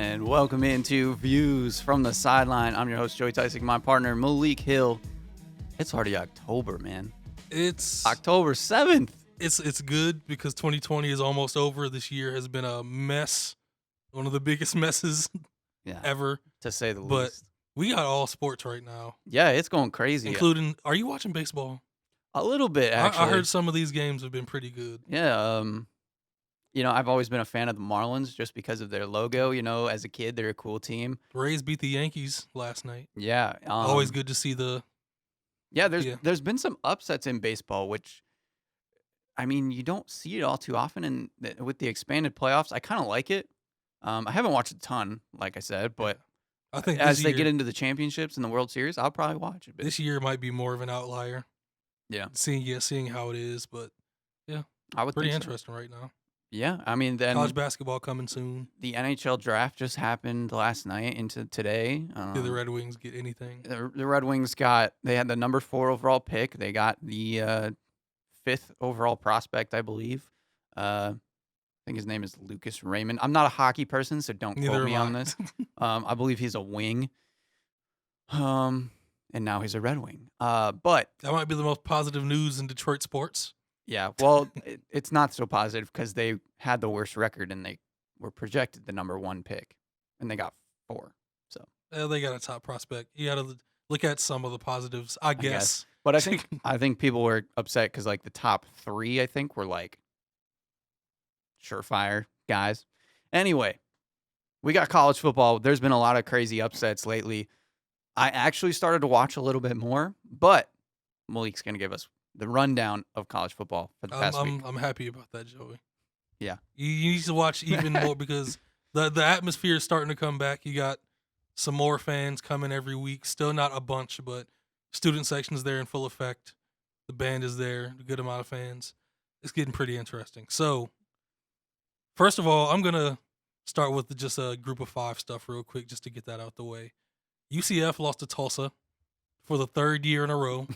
And welcome into Views from the Sideline. I'm your host, Joey Tyson, my partner, Malik Hill. It's already October, man. It's October 7th. It's good because 2020 is almost over. This year has been a mess, one of the biggest messes ever, to say the but least. we got all sports right now. Yeah, it's going crazy. Including, are you watching baseball? A little bit, actually. I heard some of these games have been pretty good. Yeah, I've always been a fan of the Marlins just because of their logo. As a kid, they're a cool team. Rays beat the Yankees last night. Yeah. Always good to see the... Yeah, there's been some upsets in baseball, which, you don't see it all too often. With the expanded playoffs, I kind of like it. I haven't watched a ton, like I said, but I think as they get into the championships and the World Series, I'll probably watch it. This year might be more of an outlier. Yeah. Seeing how it is, but yeah, I would pretty think so. Interesting right now. Yeah, then college basketball coming soon. The NHL draft just happened last night into today. Did the Red Wings get anything? The Red Wings they had the number 4 overall pick. They got the 5th overall prospect, I believe. I think his name is Lucas Raymond. I'm not a hockey person, so don't quote me on this. I believe he's a wing. And now he's a Red Wing. But that might be the most positive news in Detroit sports. Yeah, well, it's not so positive because they had the worst record and they were projected the number 1 pick, and they got 4. So they got a top prospect. You got to look at some of the positives, I guess. But I think people were upset because the top 3, I think, were surefire guys. Anyway, we got college football. There's been a lot of crazy upsets lately. I actually started to watch a little bit more, but Malik's going to give us the rundown of college football for the past week. I'm happy about that, Joey. Yeah. You need to watch even more because the atmosphere is starting to come back. You got some more fans coming every week. Still not a bunch, but student section is there in full effect. The band is there, a good amount of fans. It's getting pretty interesting. So, first of all, I'm going to start with just a group of 5 stuff real quick just to get that out the way. UCF lost to Tulsa for the 3rd year in a row.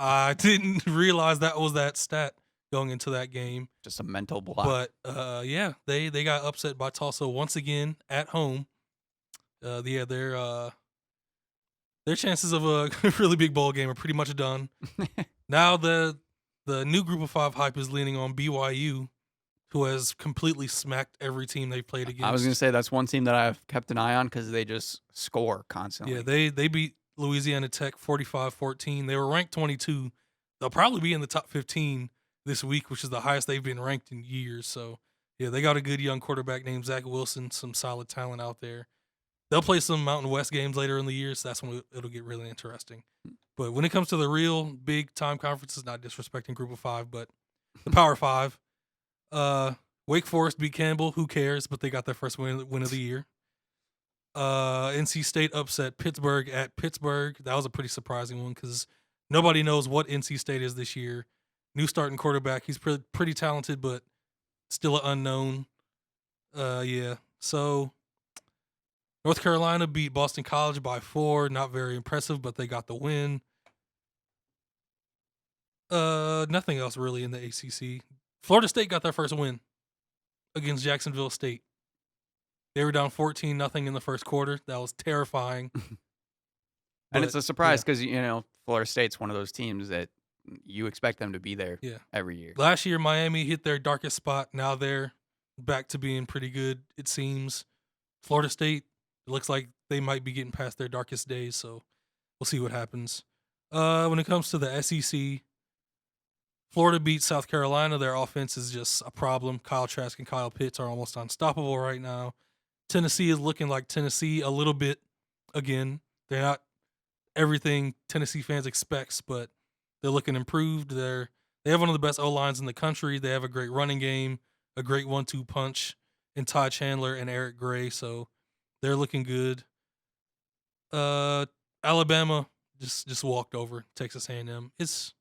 I didn't realize that was that stat going into that game. Just a mental block. But, they got upset by Tulsa once again at home. Their chances of a really big bowl game are pretty much done. Now the new group of 5 hype is leaning on BYU, who has completely smacked every team they've played against. I was going to say that's one team that I've kept an eye on because they just score constantly. Yeah, they beat Louisiana Tech 45-14. They were ranked 22. They'll probably be in the top 15 this week, which is the highest they've been ranked in years. So, yeah, they got a good young quarterback named Zach Wilson, some solid talent out there. They'll play some Mountain West games later in the year, so that's when it'll get really interesting. But when it comes to the real big-time conferences, not disrespecting Group of 5, but the Power 5, Wake Forest beat Campbell. Who cares? But they got their first win of the year. NC State upset Pittsburgh at Pittsburgh. That was a pretty surprising one because nobody knows what NC State is this year. New starting quarterback. He's pretty talented, but still an unknown. So North Carolina beat Boston College by 4. Not very impressive, but they got the win. Nothing else really in the ACC. Florida State got their first win against Jacksonville State. They were down 14-0 in the first quarter. That was terrifying. And it's a surprise because, Florida State's one of those teams that you expect them to be there every year. Last year, Miami hit their darkest spot. Now they're back to being pretty good, it seems. Florida State, it looks like they might be getting past their darkest days, so we'll see what happens. When it comes to the SEC, Florida beats South Carolina. Their offense is just a problem. Kyle Trask and Kyle Pitts are almost unstoppable right now. Tennessee is looking like Tennessee a little bit again. They're not everything Tennessee fans expects, but they're looking improved. They have one of the best O-lines in the country. They have a great running game, a great 1-2 punch in Ty Chandler and Eric Gray, so they're looking good. Alabama just walked over Texas A&M. It's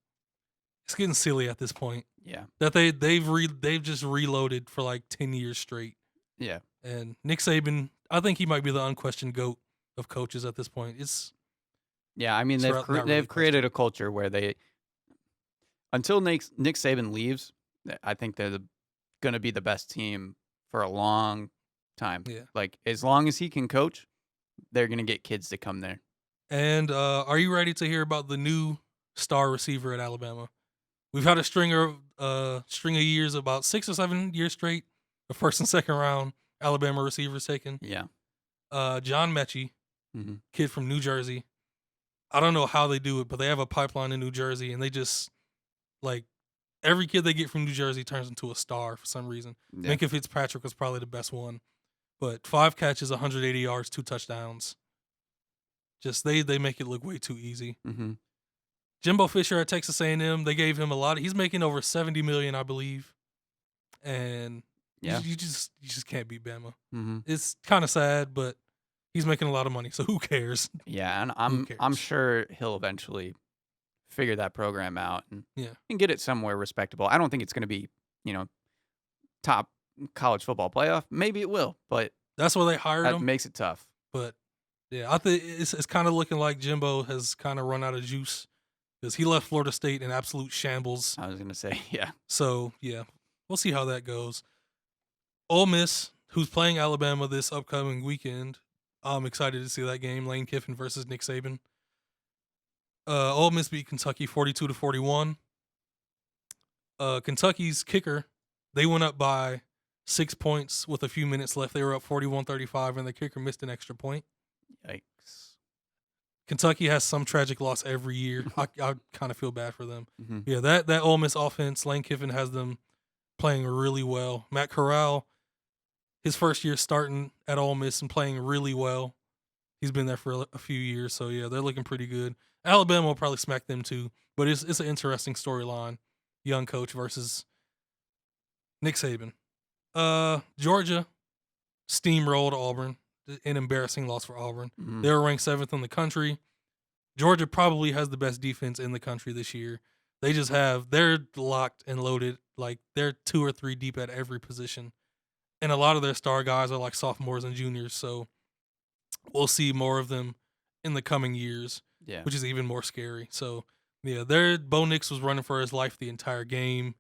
getting silly at this point. Yeah. That they've just reloaded for like 10 years straight. Yeah. And Nick Saban, I think he might be the unquestioned GOAT of coaches at this point. They've created a culture where until Nick Saban leaves, I think they're going to be the best team for a long time. Yeah. Like, as long as he can coach, they're gonna get kids to come there. And are you ready to hear about the new star receiver at Alabama? We've had a string of years, about 6 or 7 years straight, the first and second round Alabama receivers taken. Yeah. John Mechie, Mhm. kid from New Jersey. I don't know how they do it, but they have a pipeline in New Jersey, and they just like every kid they get from New Jersey turns into a star for some reason. Yeah. Minka Fitzpatrick was probably the best one, but 5 catches, 180 yards, 2 touchdowns. Just they make it look way too easy. Mhm. Jimbo Fisher at Texas A&M, they gave him a lot. He's making over $70 million, I believe, and Yeah. you just can't beat Bama. Mhm. It's kind of sad, but he's making a lot of money, so who cares? Yeah, and Who I'm cares? sure he'll eventually figure that program out Yeah, and get it somewhere respectable. I don't think it's gonna be, you know, top college football playoff. Maybe it will, but that's why they hired that him. makes it tough. But yeah, I think it's kind of looking like Jimbo has kind of run out of juice because he left Florida State in absolute shambles. I was gonna say, yeah. So yeah, we'll see how that goes. Ole Miss, who's playing Alabama this upcoming weekend, I'm excited to see that game. Lane Kiffin versus Nick Saban. Ole Miss beat Kentucky 42-41. Kentucky's kicker, they went up by 6 points with a few minutes left. They were up 41-35, and the kicker missed an extra point. Yikes. Kentucky has some tragic loss every year. I kind of feel bad for them. Mhm. Yeah, that Ole Miss offense, Lane Kiffin has them playing really well. Matt Corral, his first year starting at Ole Miss and playing really well. He's been there for a few years, so yeah, they're looking pretty good. Alabama will probably smack them too, but it's an interesting storyline. Young coach versus Nick Saban. Georgia steamrolled Auburn. An embarrassing loss for Auburn. Mhm. They were ranked 7th in the country. Georgia probably has the best defense in the country this year. They're locked and loaded. Like, they're 2 or 3 deep at every position. And a lot of their star guys are like sophomores and juniors. So we'll see more of them in the coming years, Yeah. which is even more scary. So yeah, Bo Nix was running for his life the entire game.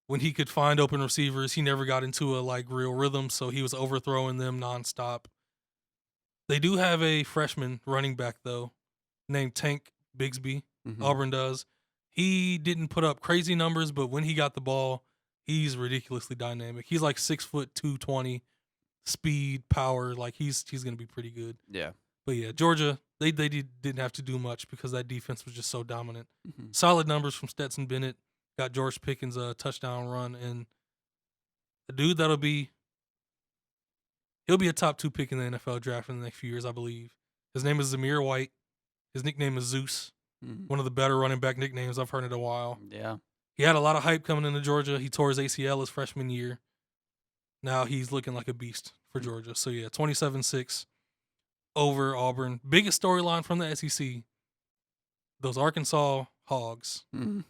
When he could find open receivers, he never got into a like real rhythm, so he was overthrowing them nonstop. They do have a freshman running back though, named Tank Bigsby. Mhm. Auburn does. He didn't put up crazy numbers, but when he got the ball, he's ridiculously dynamic. He's like 6 foot 220, speed, power. Like he's gonna be pretty good. Yeah. But yeah, Georgia, they didn't have to do much because that defense was just so dominant. Mhm. Solid numbers from Stetson Bennett. Got George Pickens a touchdown run, and a dude he'll be a top 2 pick in the NFL draft in the next few years, I believe. His name is Zamir White. His nickname is Zeus. Mhm. One of the better running back nicknames I've heard in a while. Yeah. He had a lot of hype coming into Georgia. He tore his ACL his freshman year. Now he's looking like a beast for Georgia. So yeah, 27-6 over Auburn. Biggest storyline from the SEC. Those Arkansas Hogs. Mhm.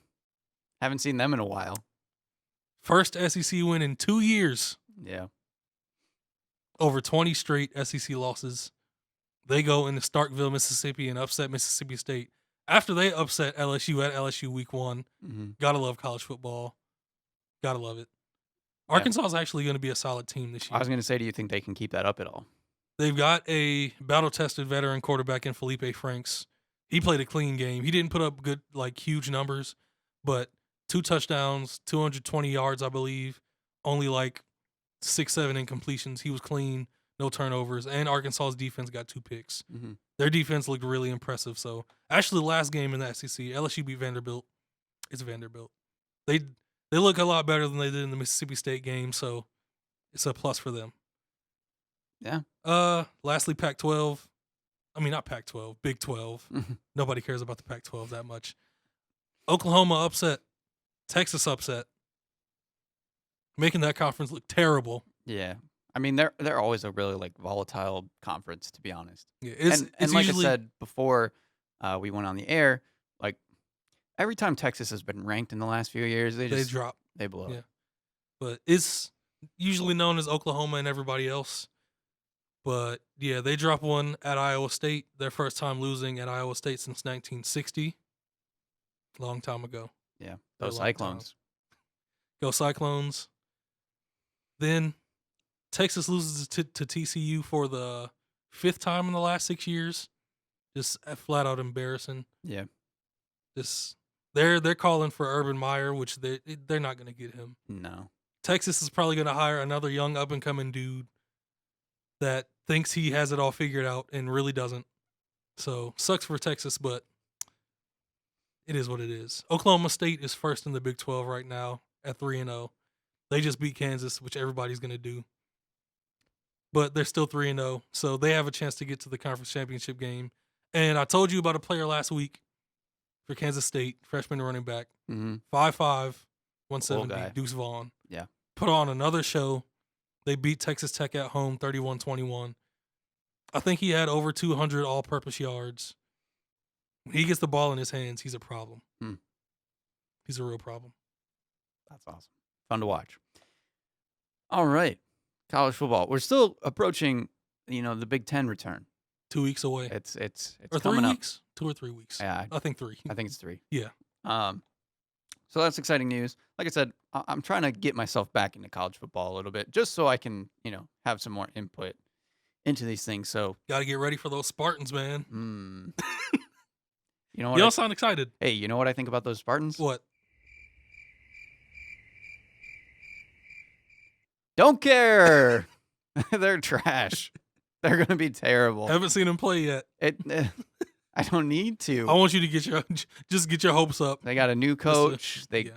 Haven't seen them in a while. First SEC win in 2 years. Yeah. Over 20 straight SEC losses. They go into Starkville, Mississippi, and upset Mississippi State. After they upset LSU at LSU week 1. Mhm. Gotta love college football. Gotta love it. Yeah. Arkansas is actually going to be a solid team this I year. was gonna say, do you think they can keep that up at all? They've got a battle-tested veteran quarterback in Felipe Franks. He played a clean game. He didn't put up good, like, huge numbers, but 2 touchdowns, 220 yards, I believe. Only like 6-7 incompletions. He was clean, no turnovers, and Arkansas's defense got 2 picks. Mhm. Their defense looked really impressive. So actually, the last game in the SEC, LSU beat Vanderbilt. It's Vanderbilt. They look a lot better than they did in the Mississippi State game, so it's a plus for them. Yeah. Lastly, Pac-12. I mean, not Pac-12, Big 12. Mhm. Nobody cares about the Pac-12 that much. Oklahoma upset. Texas upset. Making that conference look terrible. Yeah. I mean, they're always a really like volatile conference, to be honest. Yeah, And it's like usually, I said before, we went on the air. Like every time Texas has been ranked in the last few years, they drop. they blow. Yeah. But it's usually known as Oklahoma and everybody else. But yeah, they dropped one at Iowa State. Their first time losing at Iowa State since 1960. Long time ago. Yeah. For a Those long time. Cyclones. Go Cyclones. Then Texas loses to TCU for the 5th time in the last 6 years. Just flat out embarrassing. Yeah. Just they're calling for Urban Meyer, which they're not going to get him. No. Texas is probably going to hire another young up and coming dude that thinks he has it all figured out and really doesn't. So sucks for Texas, but it is what it is. Oklahoma State is first in the Big 12 right now at 3-0. They just beat Kansas, which everybody's going to do. But they're still 3-0, so they have a chance to get to the conference championship game. And I told you about a player last week for Kansas State, freshman running back, 5'5", 170, Deuce Vaughn. Yeah. Put on another show. They beat Texas Tech at home 31-21. I think he had over 200 all-purpose yards. When he gets the ball in his hands, he's a problem. He's a real problem. That's awesome. Fun to watch. All right. College football. We're still approaching, the Big Ten return. 2 weeks away. It's or 3 coming weeks? 2 or 3 weeks. Yeah. I think 3. I think it's 3. Yeah. So that's exciting news. Like I said, I'm trying to get myself back into college football a little bit just so I can, have some more input into these things. So got to get ready for those Spartans, man. You know what? You don't sound excited. Hey, you know what I think about those Spartans? What? Don't care. They're trash. They're going to be terrible. Haven't seen them play yet. I don't need to. I want you to get your hopes up. They got a new coach. They've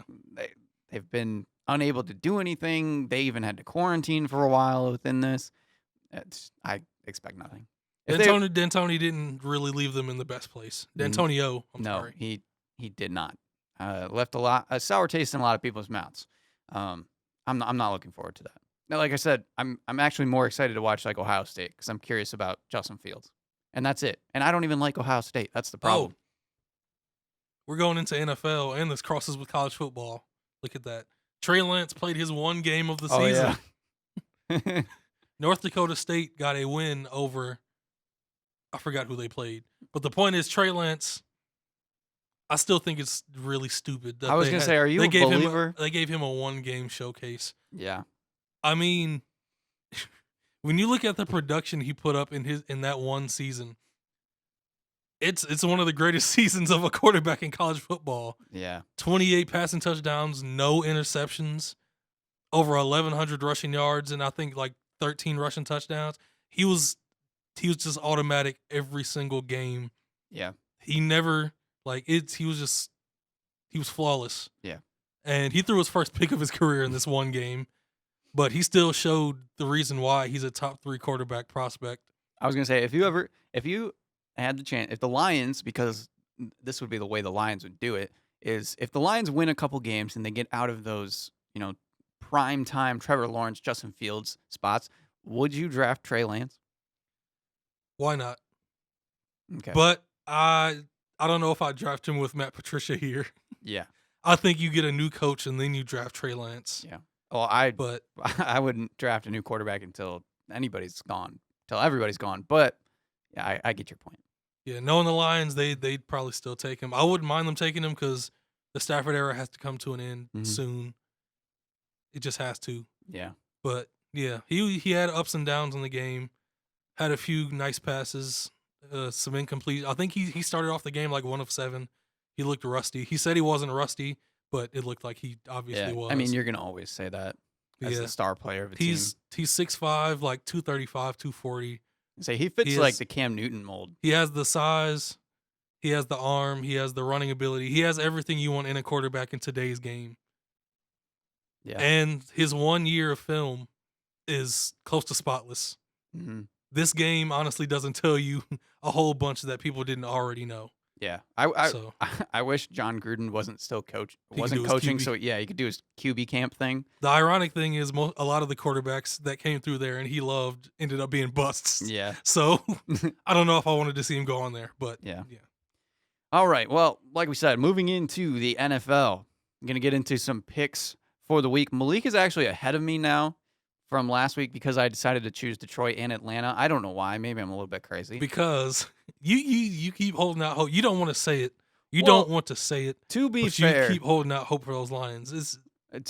been unable to do anything. They even had to quarantine for a while within this. I expect nothing. D'Antoni didn't really leave them in the best place. D'Antonio, I'm sorry. He did not. Left a sour taste in a lot of people's mouths. I'm not looking forward to that. Now, like I said, I'm actually more excited to watch like Ohio State because I'm curious about Justin Fields, and that's it. And I don't even like Ohio State. That's the problem. We're going into NFL, and this crosses with college football. Look at that. Trey Lance played his one game of the season. Yeah. North Dakota State got a win over. I forgot who they played, but the point is Trey Lance. I still think it's really stupid. I was gonna say, are you a believer? They gave him a 1-game showcase. Yeah. I mean, when you look at the production he put up in that one season, it's one of the greatest seasons of a quarterback in college football. Yeah. 28 passing touchdowns, no interceptions, over 1,100 rushing yards, and I think like 13 rushing touchdowns. He was just automatic every single game. Yeah. He never he was flawless. Yeah. And he threw his first pick of his career in this one game. But he still showed the reason why he's a top 3 quarterback prospect. I was going to say, if you had the chance, if the Lions, because this would be the way the Lions would do it, is if the Lions win a couple games and they get out of those, prime time Trevor Lawrence, Justin Fields spots, would you draft Trey Lance? Why not? Okay. But I don't know if I'd draft him with Matt Patricia here. Yeah. I think you get a new coach and then you draft Trey Lance. Yeah. Well, I wouldn't draft a new quarterback until everybody's gone. But yeah, I get your point. Yeah, knowing the Lions, they'd probably still take him. I wouldn't mind them taking him because the Stafford era has to come to an end soon. It just has to. Yeah. But yeah, he had ups and downs in the game. Had a few nice passes, some incomplete. I think he started off the game like 1 of 7. He looked rusty. He said he wasn't rusty, but it looked like he obviously was. I mean, you're gonna always say that as the star player of a team. He's 6'5", like 235, 240. Say he fits like the Cam Newton mold. He has the size, he has the arm, he has the running ability. He has everything you want in a quarterback in today's game. Yeah. And his 1 year of film is close to spotless. Mm-hmm. This game honestly doesn't tell you a whole bunch that people didn't already know. Yeah, I wish John Gruden wasn't coaching. So yeah, he could do his QB camp thing. The ironic thing is, a lot of the quarterbacks that came through there and he loved ended up being busts. Yeah. So I don't know if I wanted to see him go on there, but yeah. All right. Well, like we said, moving into the NFL, I'm gonna get into some picks for the week. Malik is actually ahead of me now from last week because I decided to choose Detroit and Atlanta. I don't know why. Maybe I'm a little bit crazy. Because you keep holding out hope. You don't want to say it. You don't want to say it. To be fair, you keep holding out hope for those Lions. It's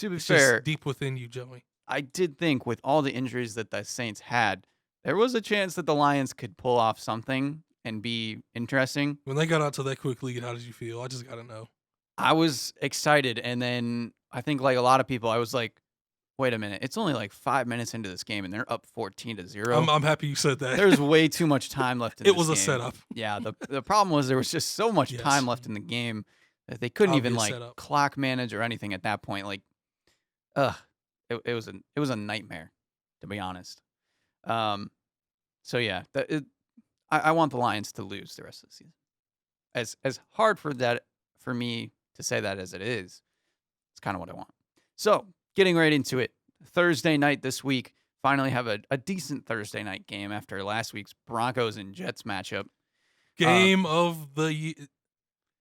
fair, just deep within you, Joey. I did think with all the injuries that the Saints had, there was a chance that the Lions could pull off something and be interesting. When they got out to that quick lead, how did you feel? I just gotta know. I was excited, and then I think like a lot of people, I was like, "Wait a minute! It's only like 5 minutes into this game, and they're up 14-0. I'm happy you said that. There's way too much time left in It this was a game." setup. Yeah, the problem was there was just so much Yes. time left in the game that they couldn't even Obvious like setup. clock manage or anything at that point. Like, ugh, it was a nightmare, to be honest. Um, so yeah, I want the Lions to lose the rest of the season. As hard for me to say that as it is, it's kind of what I want. So getting right into it, Thursday night this week. Finally have a decent Thursday night game after last week's Broncos and Jets matchup. Game of the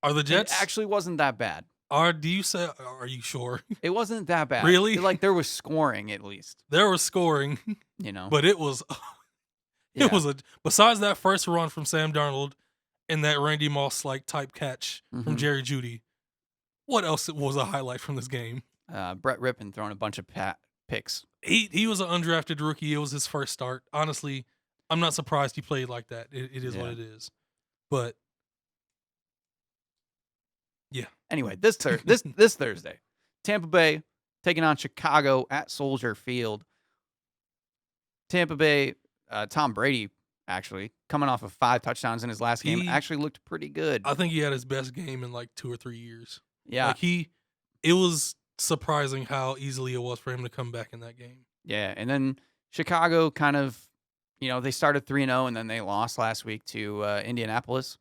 are the It Jets? actually wasn't that bad. Are you sure? It wasn't that bad. Really? Like there was scoring at least, There was scoring, you know. but it was Yeah. it was besides that first run from Sam Darnold and that Randy Moss like type catch from Mhm. Jerry Jeudy. What else was a highlight from this game? Brett Rippon throwing a bunch of picks. He was an undrafted rookie. It was his first start. Honestly, I'm not surprised he played like that. It is what Yeah. it is. But yeah, Anyway, this Thursday, Tampa Bay taking on Chicago at Soldier Field. Tampa Bay, Tom Brady actually coming off of 5 touchdowns in his last game, He- actually looked pretty good. I think he had his best game in like 2 or 3 years. Yeah, Like it was surprising how easily it was for him to come back in that game. yeah. And then Chicago kind of, they started 3-0 and then they lost last week to Indianapolis,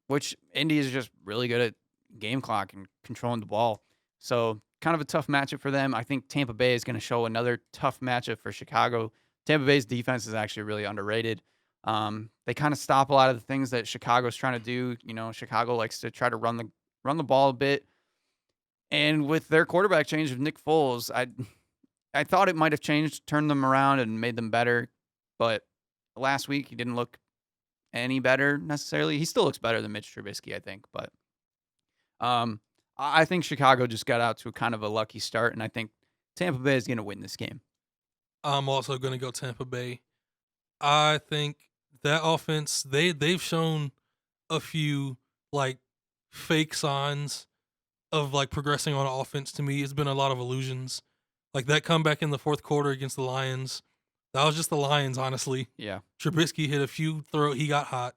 which Indy is just really good at game clock and controlling the ball. So kind of a tough matchup for them. I think Tampa Bay is going to show another tough matchup for Chicago. Tampa Bay's defense is actually really underrated. They kind of stop a lot of the things that Chicago's trying to do. Chicago likes to try to run the ball a bit. And with their quarterback change of Nick Foles, I thought it might have turned them around and made them better. But last week he didn't look any better necessarily. He still looks better than Mitch Trubisky, I think. But I think Chicago just got out to a kind of a lucky start, and I think Tampa Bay is going to win this game. I'm also going to go Tampa Bay. I think that offense, they've shown a few like fake signs of like progressing on offense to me. It's been a lot of illusions. Like that comeback in the fourth quarter against the Lions. That was just the Lions, honestly. Yeah. Trubisky hit a few he got hot.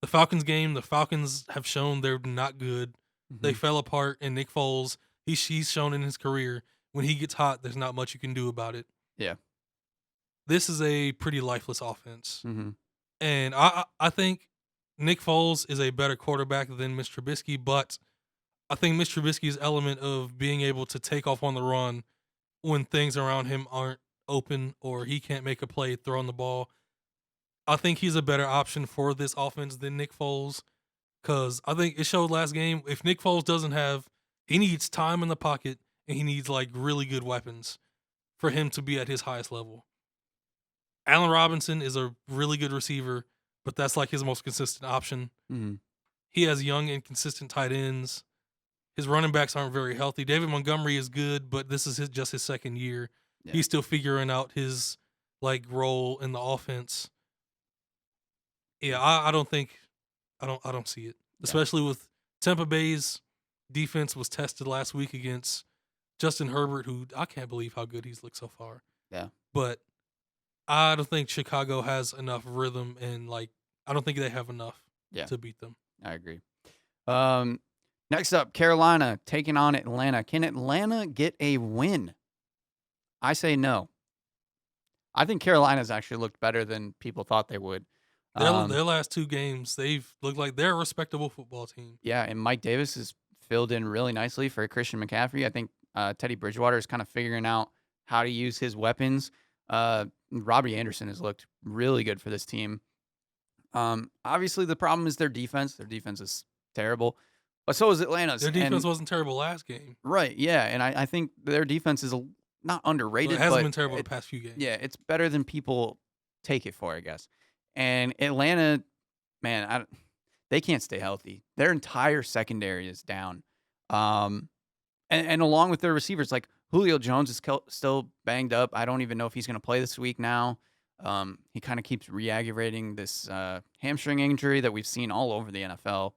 The Falcons game, the Falcons have shown they're not good. They fell apart, and Nick Foles, he's shown in his career, when he gets hot, there's not much you can do about it. Yeah. This is a pretty lifeless offense. Mm-hmm. And I think Nick Foles is a better quarterback than Mitch Trubisky, but I think Mitch Trubisky's element of being able to take off on the run when things around him aren't open or he can't make a play throwing the ball, I think he's a better option for this offense than Nick Foles. Because I think it showed last game, if Nick Foles he needs time in the pocket and he needs like really good weapons for him to be at his highest level. Allen Robinson is a really good receiver, but that's like his most consistent option. Mm-hmm. He has young and consistent tight ends. His running backs aren't very healthy. David Montgomery is good, but this is just his second year. Yeah. He's still figuring out his like role in the offense. Yeah, I don't see it. Especially with Tampa Bay's defense was tested last week against Justin Herbert, who I can't believe how good he's looked so far. Yeah. But I don't think Chicago has enough rhythm and like I don't think they have enough to beat them. I agree. Next up, Carolina taking on Atlanta. Can Atlanta get a win? I say no. I think Carolina's actually looked better than people thought they would. Their last 2 games, they've looked like they're a respectable football team. Yeah, and Mike Davis has filled in really nicely for Christian McCaffrey. I think Teddy Bridgewater is kind of figuring out how to use his weapons. Robbie Anderson has looked really good for this team. Obviously, the problem is their defense. Their defense is terrible. But so is Atlanta's. Their defense wasn't terrible last game. Right, yeah. And I think their defense is not underrated. Well, it hasn't but been terrible the past few games. Yeah, it's better than people take it for, I guess. And Atlanta, man, they can't stay healthy. Their entire secondary is down. And along with their receivers, like Julio Jones is still banged up. I don't even know if he's going to play this week now. He kind of keeps re-aggravating this hamstring injury that we've seen all over the NFL.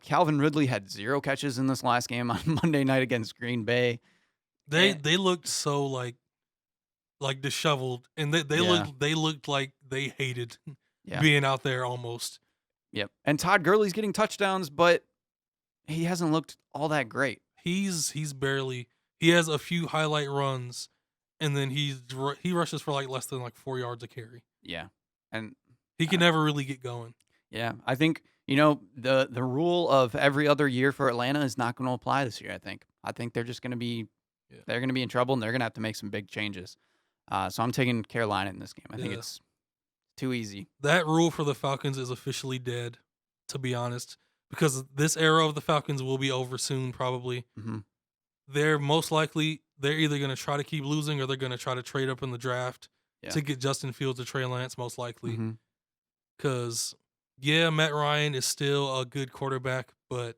Calvin Ridley had 0 catches in this last game on Monday night against Green Bay. They looked so like disheveled, and they Yeah. looked like they hated Yeah. being out there almost. Yep. And Todd Gurley's getting touchdowns, but he hasn't looked all that great. He's barely. He has a few highlight runs, and then he rushes for like less than like 4 yards a carry. Yeah. And He can never really get going. yeah, I think, the rule of every other year for Atlanta is not going to apply this year, I think they're just going to be they're going to be in trouble, and they're going to have to make some big changes. So I'm taking Carolina in this game. I think Yeah. it's too easy. That rule for the Falcons is officially dead, to be honest, because this era of the Falcons will be over soon. Probably Hmm. they're either going to try to keep losing or they're going to try to trade up in the draft Yeah. to get Justin Fields or Trey Lance, most likely. Mhm. Because Matt Ryan is still a good quarterback, but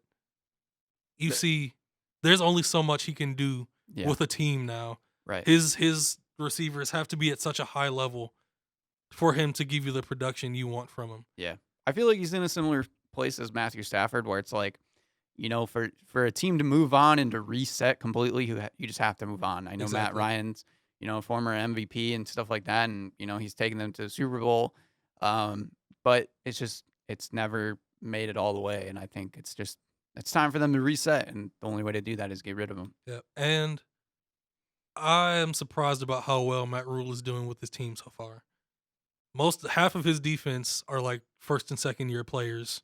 you The- see, there's only so much he can do Yeah. with a team now. Right. His receivers have to be at such a high level for him to give you the production you want from him. Yeah. I feel like he's in a similar place as Matthew Stafford, where it's like, for a team to move on and to reset completely, you just have to move on. I know Matt Exactly. Ryan's, former MVP and stuff like that, and he's taken them to the Super Bowl, but it's never made it all the way, and I think it's time for them to reset, and the only way to do that is get rid of him. Yeah, and I am surprised about how well Matt Rule is doing with his team so far. Half of his defense are like first and second year players.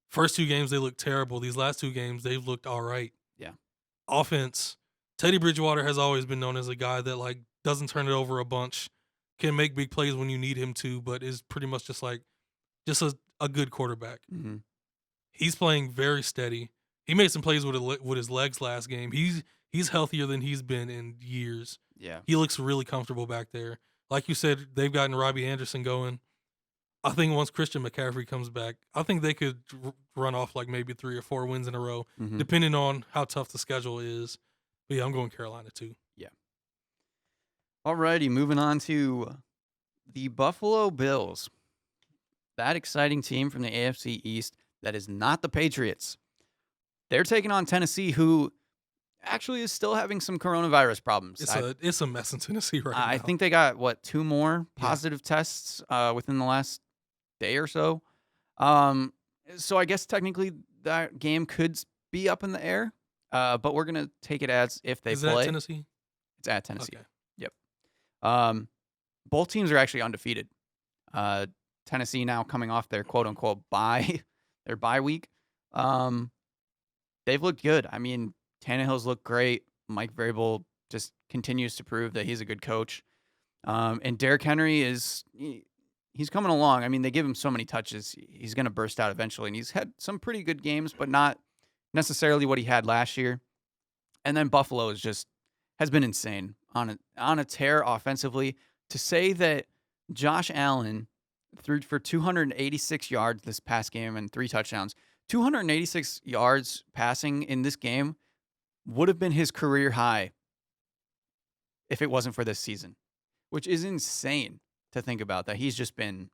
First 2 games they looked terrible. These last 2 games they've looked all right. Yeah. Offense, Teddy Bridgewater has always been known as a guy that like doesn't turn it over a bunch, can make big plays when you need him to, but is pretty much just a good quarterback. Hmm. He's playing very steady. He made some plays with his legs last game. He's healthier than he's been in years. Yeah. He looks really comfortable back there. Like you said, they've gotten Robbie Anderson going. I think once Christian McCaffrey comes back, I think they could run off like maybe 3 or 4 wins in a row, Mhm. depending on how tough the schedule is. But yeah, I'm going Carolina too. Alrighty, moving on to the Buffalo Bills. That exciting team from the AFC East that is not the Patriots. They're taking on Tennessee, who actually is still having some coronavirus problems. It's a mess in Tennessee right now. I think they got, 2 more Yeah. positive tests within the last day or so. So I guess technically that game could be up in the air, but we're going to take it as if they Is play. that Tennessee? It's at Tennessee. Okay. Both teams are actually undefeated. Tennessee now coming off their quote unquote their bye week. They've looked good. I mean, Tannehill's looked great. Mike Vrabel just continues to prove that he's a good coach. And Derrick Henry he's coming along. I mean, they give him so many touches. He's going to burst out eventually. And he's had some pretty good games, but not necessarily what he had last year. And then Buffalo has been insane on a tear offensively. To say that Josh Allen threw for 286 yards this past game and 3 touchdowns, 286 yards passing in this game would have been his career high if it wasn't for this season, which is insane to think about, that he's just been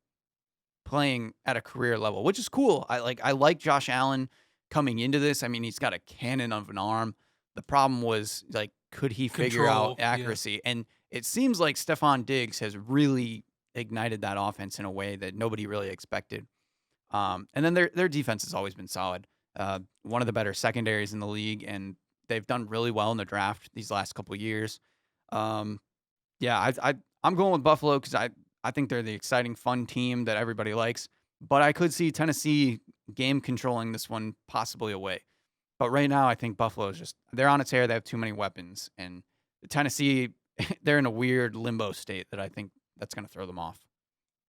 playing at a career level, which is cool. I like Josh Allen coming into this. I mean, he's got a cannon of an arm. The problem was, like, could he figure Control, out yeah. accuracy? And it seems like Stephon Diggs has really ignited that offense in a way that nobody really expected. And then their defense has always been solid. One of the better secondaries in the league, and they've done really well in the draft these last couple of years. I'm going with Buffalo because I think they're the exciting, fun team that everybody likes. But I could see Tennessee game controlling this one possibly away. But right now, I think Buffalo is they're on a tear. They have too many weapons. And Tennessee, they're in a weird limbo state that I think that's going to throw them off.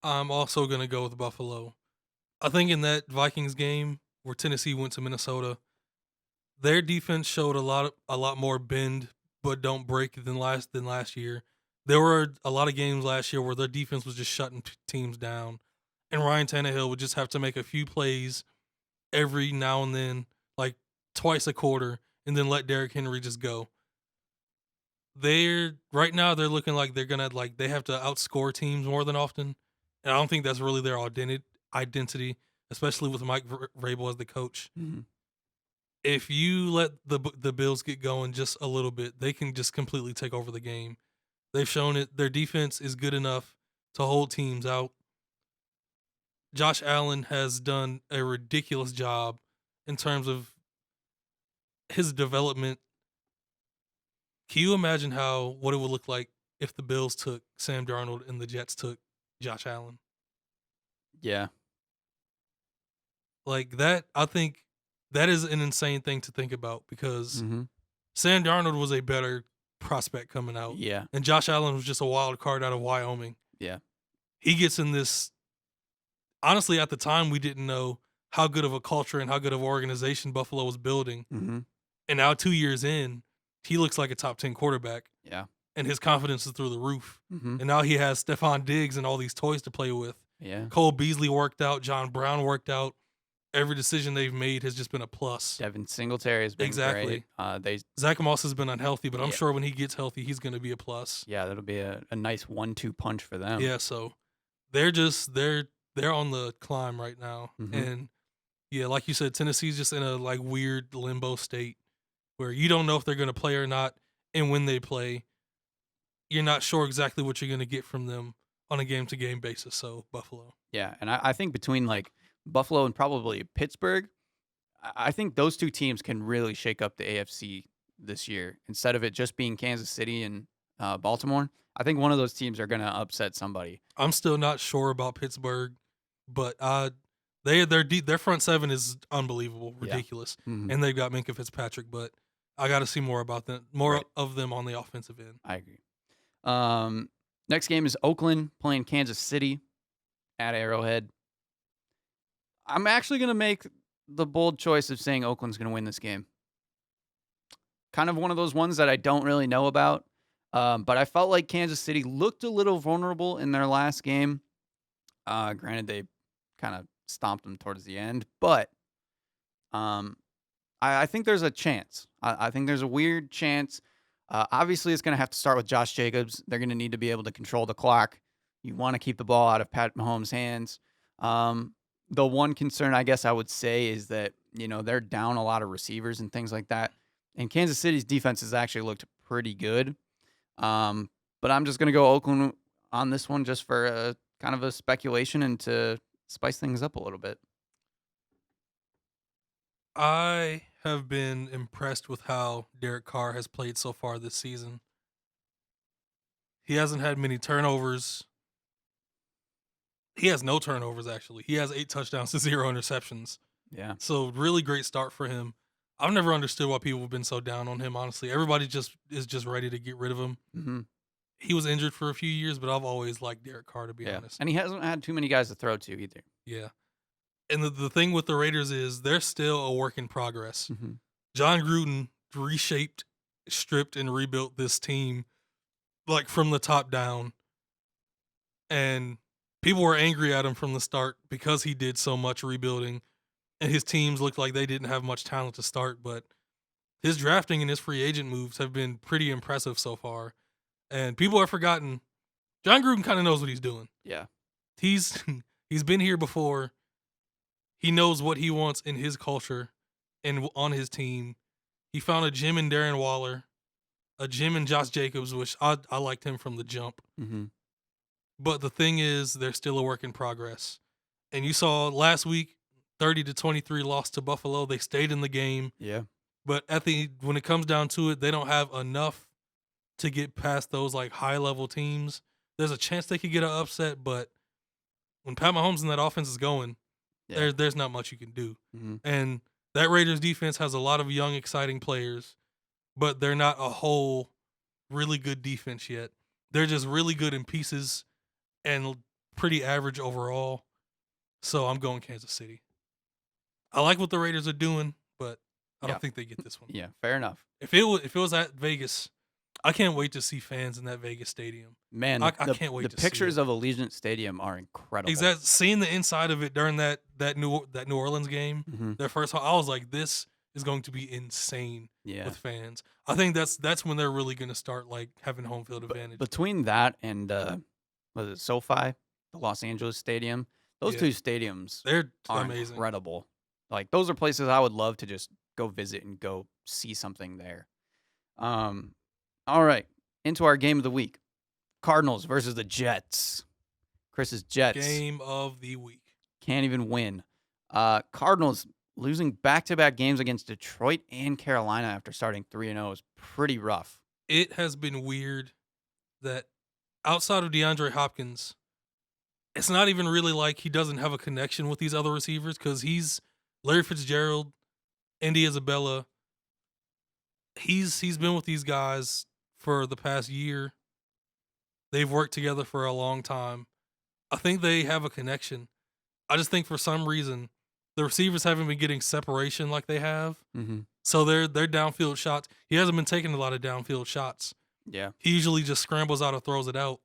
I'm also going to go with Buffalo. I think in that Vikings game where Tennessee went to Minnesota, their defense showed a lot more bend but don't break than last year. There were a lot of games last year where their defense was just shutting teams down, and Ryan Tannehill would just have to make a few plays every now and then, like twice a quarter, and then let Derrick Henry just go. Right now they're looking like they're gonna they have to outscore teams more than often, and I don't think that's really their identity, especially with Mike Vrabel as the coach. Mhm. If you let the Bills get going just a little bit, they can just completely take over the game. They've shown it. Their defense is good enough to hold teams out. Josh Allen has done a ridiculous job in terms of his development. Can you imagine what it would look like if the Bills took Sam Darnold and the Jets took Josh Allen? Yeah. Like that, I think that is an insane thing to think about because Mhm. Sam Darnold was a better prospect coming out, Yeah. and Josh Allen was just a wild card out of Wyoming. Yeah. He gets in this. Honestly, at the time, we didn't know how good of a culture and how good of an organization Buffalo was building. Mhm. And now 2 years in, he looks like a top 10 quarterback, Yeah. and his confidence is through the roof. Mhm. And now he has Stephon Diggs and all these toys to play with. Yeah. Cole Beasley worked out, John Brown worked out. Every decision they've made has just been a plus. Devin Singletary has been Exactly. great. Zach Moss has been unhealthy, but I'm Yeah. sure when he gets healthy, he's going to be a plus. Yeah, that'll be a nice 1-2 punch for them. Yeah, so they're on the climb right now. Mhm. And yeah, like you said, Tennessee's just in a weird limbo state where you don't know if they're going to play or not, and when they play, you're not sure exactly what you're going to get from them on a game-to-game basis. So Buffalo. Yeah, and I think between Buffalo and probably Pittsburgh, I think those two teams can really shake up the AFC this year. Instead of it just being Kansas City and Baltimore, I think one of those teams are going to upset somebody. I'm still not sure about Pittsburgh, but their front seven is unbelievable, Yeah. ridiculous, Mhm. and they've got Minka Fitzpatrick. But I got to see more about them, Right. of them on the offensive end. I agree. Next game is Oakland playing Kansas City at Arrowhead. I'm actually going to make the bold choice of saying Oakland's going to win this game. Kind of one of those ones that I don't really know about. But I felt like Kansas City looked a little vulnerable in their last game. Granted, they kind of stomped them towards the end. But I think there's a chance. I think there's a weird chance. Obviously, it's going to have to start with Josh Jacobs. They're going to need to be able to control the clock. You want to keep the ball out of Pat Mahomes' hands. The one concern I guess I would say is that, they're down a lot of receivers and things like that. And Kansas City's defense has actually looked pretty good. But I'm just going to go Oakland on this one just for a kind of a speculation and to spice things up a little bit. I have been impressed with how Derek Carr has played so far this season. He hasn't had many turnovers. He has no turnovers, actually. He has 8 touchdowns to 0 interceptions. Yeah. So really great start for him. I've never understood why people have been so down on him, honestly. Everybody is just ready to get rid of him. Mm-hmm. He was injured for a few years, but I've always liked Derek Carr, to be Yeah. honest. And he hasn't had too many guys to throw to either. Yeah. And the thing with the Raiders is they're still a work in progress. Mm-hmm. John Gruden reshaped, stripped, and rebuilt this team from the top down. And people were angry at him from the start because he did so much rebuilding. And his teams looked like they didn't have much talent to start. But his drafting and his free agent moves have been pretty impressive so far. And people have forgotten John Gruden kind of knows what he's doing. Yeah. He's been here before. He knows what he wants in his culture and on his team. He found a gem in Darren Waller, a gem in Josh Jacobs, which I liked him from the jump. Mm-hmm. But the thing is, they're still a work in progress. And you saw last week, 30-23 loss to Buffalo. They stayed in the game. Yeah. But when it comes down to it, they don't have enough to get past those high-level teams. There's a chance they could get an upset, but when Pat Mahomes and that offense is going, there's not much you can do. Mm-hmm. And that Raiders defense has a lot of young, exciting players, but they're not a whole really good defense yet. They're just really good in pieces and pretty average overall. So I'm going Kansas City. I like what the Raiders are doing, but I don't think they get this one. Yeah, fair enough. If it was at Vegas, I can't wait to see fans in that Vegas stadium. Man, I can't wait to see the pictures it. of Allegiant Stadium are incredible. Exactly. Seeing the inside of it during that New Orleans game, Mm-hmm. their first, I was like, this is going to be insane Yeah. with fans. I think that's when they're really going to start like having home field advantage. Between that and was it SoFi, the Los Angeles Stadium? Those Yeah. two stadiums They're are amazing. incredible. Like those are places I would love to just go visit and go see something there. All right, into our game of the week: Cardinals versus the Jets. Chris's Jets Game of the week. can't even win. Cardinals losing back-to-back games against Detroit and Carolina after starting 3-0 is pretty rough. It has been weird that outside of DeAndre Hopkins, it's not even really like he doesn't have a connection with these other receivers because he's Larry Fitzgerald, Andy Isabella. He's been with these guys for the past year. They've worked together for a long time. I think they have a connection. I just think for some reason the receivers haven't been getting separation like they have. Mm-hmm. So their downfield shots, he hasn't been taking a lot of downfield shots. Yeah. He usually just scrambles out or throws it out.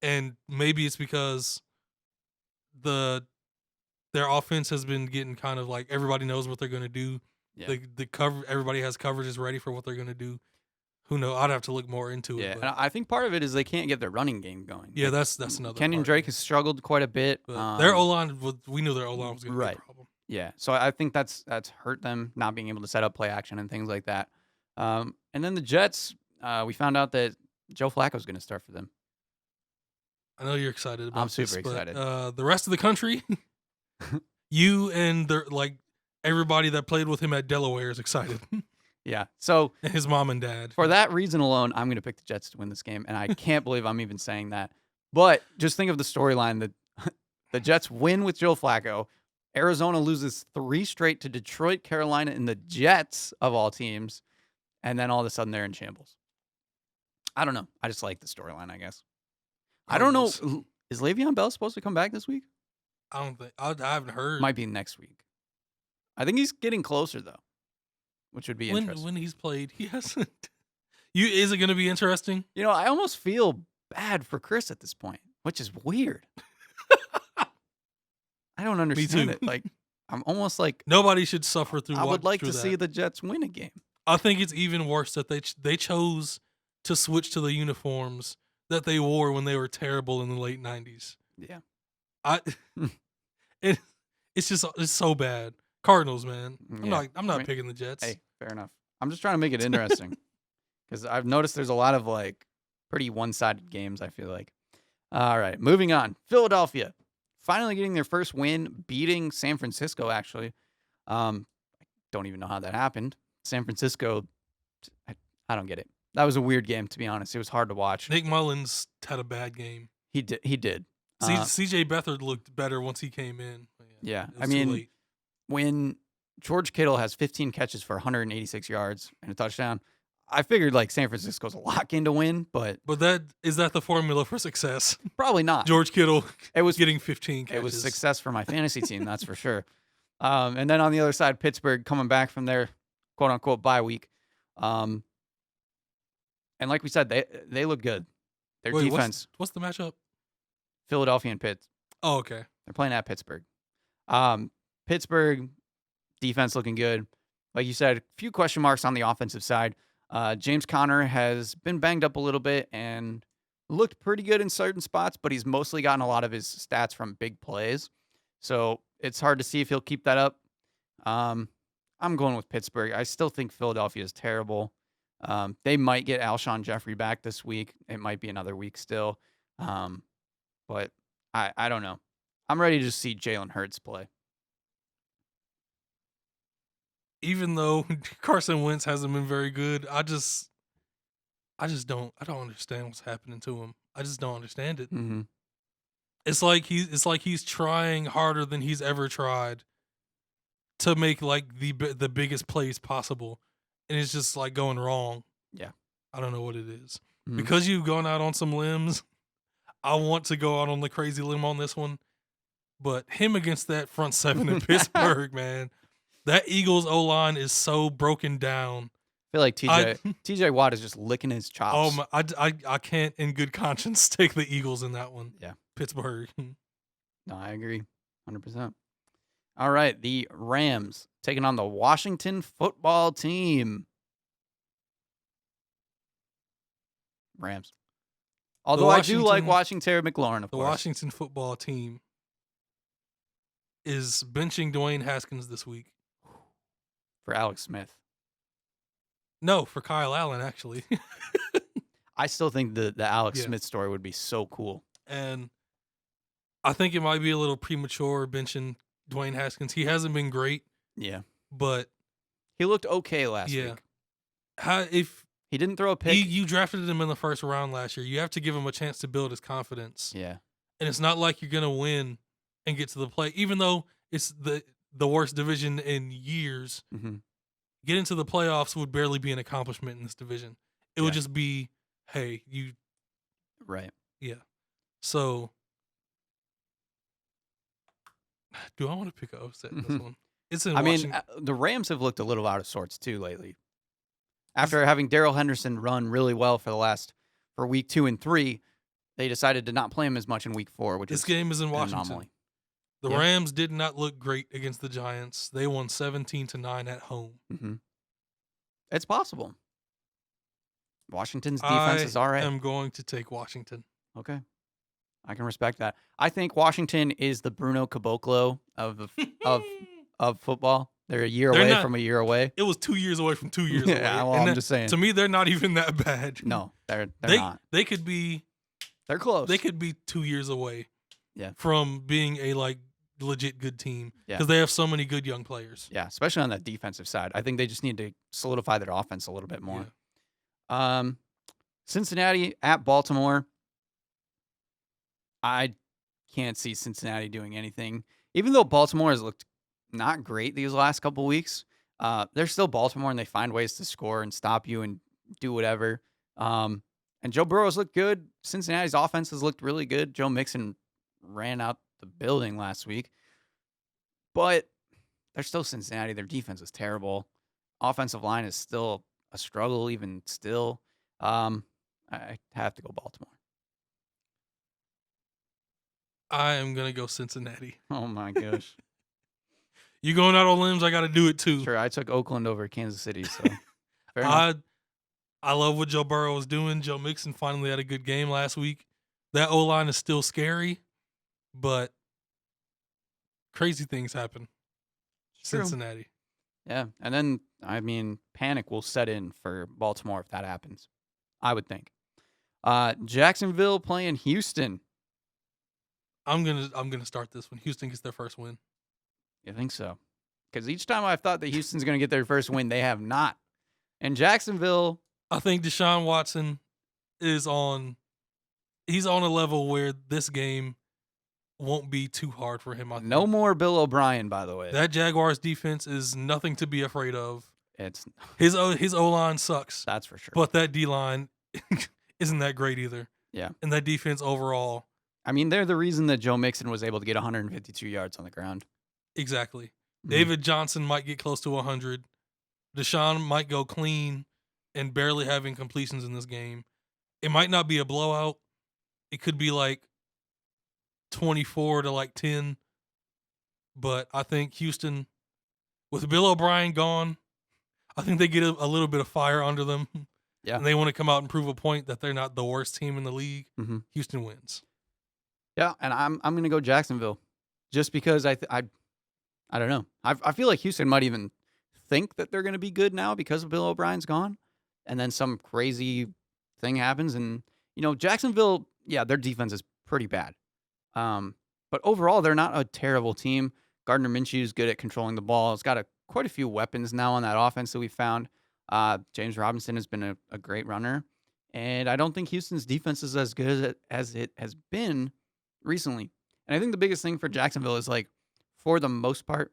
And maybe it's because their offense has been getting kind of like everybody knows what they're going to do. Yeah. The cover, everybody has coverages ready for what they're going to do. Who knows? I'd have to look more into Yeah, it. and But I think part of it is they can't get their running game going. yeah, that's another. Kenyon part. Drake has struggled quite a bit. But their O-line, we knew their O-line was going to be Right. a problem. Yeah, so I think that's hurt them not being able to set up play action and things like that. And then the Jets, we found out that Joe Flacco's going to start for them. I know you're excited about I'm super this, but, excited. The rest of the country, you and everybody that played with him at Delaware is excited. Yeah, so And his mom and dad. for that reason alone, I'm going to pick the Jets to win this game, and I can't believe I'm even saying that. But just think of the storyline that the Jets win with Joe Flacco. Arizona loses 3 straight to Detroit, Carolina, and the Jets of all teams, and then all of a sudden they're in shambles. I don't know. I just like the storyline, I guess. I don't know. Is Le'Veon Bell supposed to come back this week? I don't think I haven't heard. Might be next week. I think he's getting closer though, which would be interesting. When he's played, he hasn't. Is it going to be interesting? You know, I almost feel bad for Chris at this point, which is weird. I don't understand it. Like, I'm almost like Nobody should suffer through. I would like to that. see the Jets win a game. I think it's even worse that they chose to switch to the uniforms that they wore when they were terrible in the late 90s. Yeah. It's so bad. Cardinals, man. I'm not I mean, picking the Jets. Hey, fair enough. I'm just trying to make it interesting because I've noticed there's a lot of like pretty one-sided games, I feel like. All right, moving on. Philadelphia finally getting their first win, beating San Francisco, actually. I don't even know how that happened. San Francisco, I don't get it. That was a weird game, to be honest. It was hard to watch. Nick Mullins had a bad game. He did. C.J. Beathard looked better once he came in. Yeah. It was I too mean, late. when George Kittle has 15 catches for 186 yards and a touchdown, I figured like San Francisco's a lock in to win, but is that the formula for success? probably not. George Kittle It was getting 15 catches. It was success for my fantasy team, that's for sure. And then on the other side, Pittsburgh coming back from their quote unquote bye week. And like we said, they look good. Their Wait, defense, what's the matchup? Philadelphia and Pitt. Oh, okay. They're playing at Pittsburgh. Pittsburgh defense looking good. Like you said, a few question marks on the offensive side. James Conner has been banged up a little bit and looked pretty good in certain spots, but he's mostly gotten a lot of his stats from big plays. So it's hard to see if he'll keep that up. I'm going with Pittsburgh. I still think Philadelphia is terrible. They might get Alshon Jeffrey back this week. It might be another week still. But I don't know. I'm ready to see Jalen Hurts play. Even though Carson Wentz hasn't been very good, I don't understand what's happening to him. I just don't understand it. Mm-hmm. It's like he's trying harder than he's ever tried to make like the biggest plays possible, and it's just like going wrong. Yeah, I don't know what it is. Mm-hmm. Because you've gone out on some limbs. I want to go out on the crazy limb on this one, but him against that front seven in Pittsburgh, man, that Eagles O-line is so broken down. I feel like TJ Watt is just licking his chops. Oh my! I can't in good conscience take the Eagles in that one. Yeah, Pittsburgh. No, I agree, 100%. All right, the Rams taking on the Washington football team. Rams. Although I do like watching Terry McLaurin, of The course. Washington football team is benching Dwayne Haskins this week. For Alex Smith. No, for Kyle Allen, actually. I still think the Alex Smith story would be so cool. And I think it might be a little premature benching Dwayne Haskins. He hasn't been great. Yeah. But he looked okay last week. If he didn't throw a pick. You drafted him in the first round last year. You have to give him a chance to build his confidence. Yeah. And it's not like you're going to win and get to the play. Even though it's the worst division in years, getting to the playoffs would barely be an accomplishment in this division. It would just be, hey, you. Right. Yeah. So, do I want to pick a upset in this one? It's in Washington. Mean, the Rams have looked a little out of sorts too lately. After having Darrell Henderson run really well for week 2 and 3, they decided to not play him as much in week 4, which this game is in Washington. Anomaly. The Rams did not look great against the Giants. They won 17-9 at home. It's possible. Washington's defense is all right. I am going to take Washington. Okay. I can respect that. I think Washington is the Bruno Caboclo of football. They're a year away from a year away. It was 2 years away from 2 years away. Well, I'm just saying. To me, they're not even that bad. No, they're not. They could be. They're close. They could be 2 years away. Yeah. From being a legit good team because they have so many good young players. Yeah, especially on that defensive side. I think they just need to solidify their offense a little bit more. Yeah. Cincinnati at Baltimore. I can't see Cincinnati doing anything. Even though Baltimore has looked not great these last couple weeks, they're still Baltimore and they find ways to score and stop you and do whatever. And Joe Burrow's looked good. Cincinnati's offense has looked really good. Joe Mixon ran out the building last week. But they're still Cincinnati. Their defense is terrible. Offensive line is still a struggle even still. I have to go Baltimore. I am going to go Cincinnati. Oh, my gosh. You going out on limbs, I got to do it too. Sure, I took Oakland over Kansas City. So fair enough. I love what Joe Burrow was doing. Joe Mixon finally had a good game last week. That O-line is still scary, but crazy things happen. Cincinnati. Yeah, and then, panic will set in for Baltimore if that happens, I would think. Jacksonville playing Houston. I'm gonna start this when Houston gets their first win. You think so? Because each time I've thought that Houston's going to get their first win, they have not. And Jacksonville, I think Deshaun Watson he's on a level where this game won't be too hard for him. No more Bill O'Brien, by the way. That Jaguars defense is nothing to be afraid of. It's his O-line sucks. That's for sure. But that D-line isn't that great either. Yeah. And that defense overall. They're the reason that Joe Mixon was able to get 152 yards on the ground. Exactly. Mm-hmm. David Johnson might get close to 100. Deshaun might go clean and barely having completions in this game. It might not be a blowout. It could be 24-10. But I think Houston, with Bill O'Brien gone, I think they get a little bit of fire under them. Yeah. And they want to come out and prove a point that they're not the worst team in the league. Mm-hmm. Houston wins. Yeah, and I'm going to go Jacksonville just because I don't know. I feel like Houston might even think that they're going to be good now because of Bill O'Brien's gone. And then some crazy thing happens. And, Jacksonville, yeah, their defense is pretty bad. But overall, they're not a terrible team. Gardner Minshew is good at controlling the ball. It's got quite a few weapons now on that offense that we found. James Robinson has been a great runner. And I don't think Houston's defense is as good as it has been recently. And I think the biggest thing for Jacksonville is, for the most part,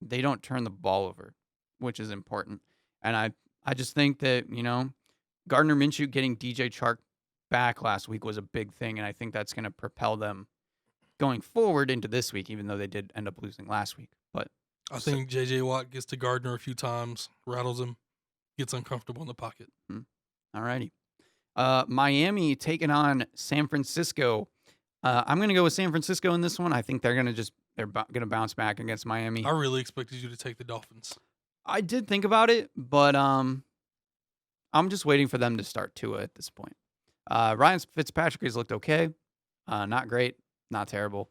they don't turn the ball over, which is important. And I just think that, Gardner Minshew getting DJ Chark back last week was a big thing. And I think that's going to propel them going forward into this week, even though they did end up losing last week. But I think J.J. Watt gets to Gardner a few times, rattles him, gets uncomfortable in the pocket. All righty. Miami taking on San Francisco. I'm gonna go with San Francisco in this one. I think they're gonna bounce back against I Miami. really expected you to take the Dolphins. I did think about it, but I'm just waiting for them to start Tua at this point. Ryan Fitzpatrick has looked okay, not great, not terrible.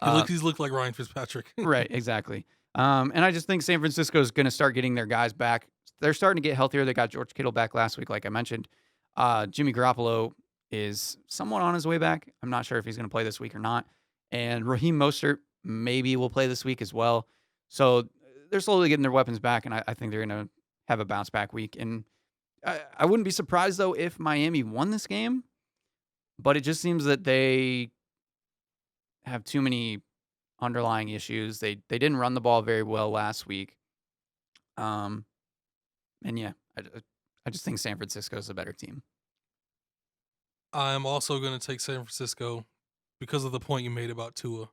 Uh, He's looked like Ryan Fitzpatrick. right, exactly. And I just think San Francisco is gonna start getting their guys back. They're starting to get healthier. They got George Kittle back last week, like I mentioned. Jimmy Garoppolo is somewhat on his way back. I'm not sure if he's going to play this week or not. And Raheem Mostert maybe will play this week as well. So they're slowly getting their weapons back, and I think they're going to have a bounce back week. And I wouldn't be surprised, though, if Miami won this game, but it just seems that they have too many underlying issues. They didn't run the ball very well last week. And yeah, I just think San Francisco is a better team. I'm also going to take San Francisco because of the point you made about Tua.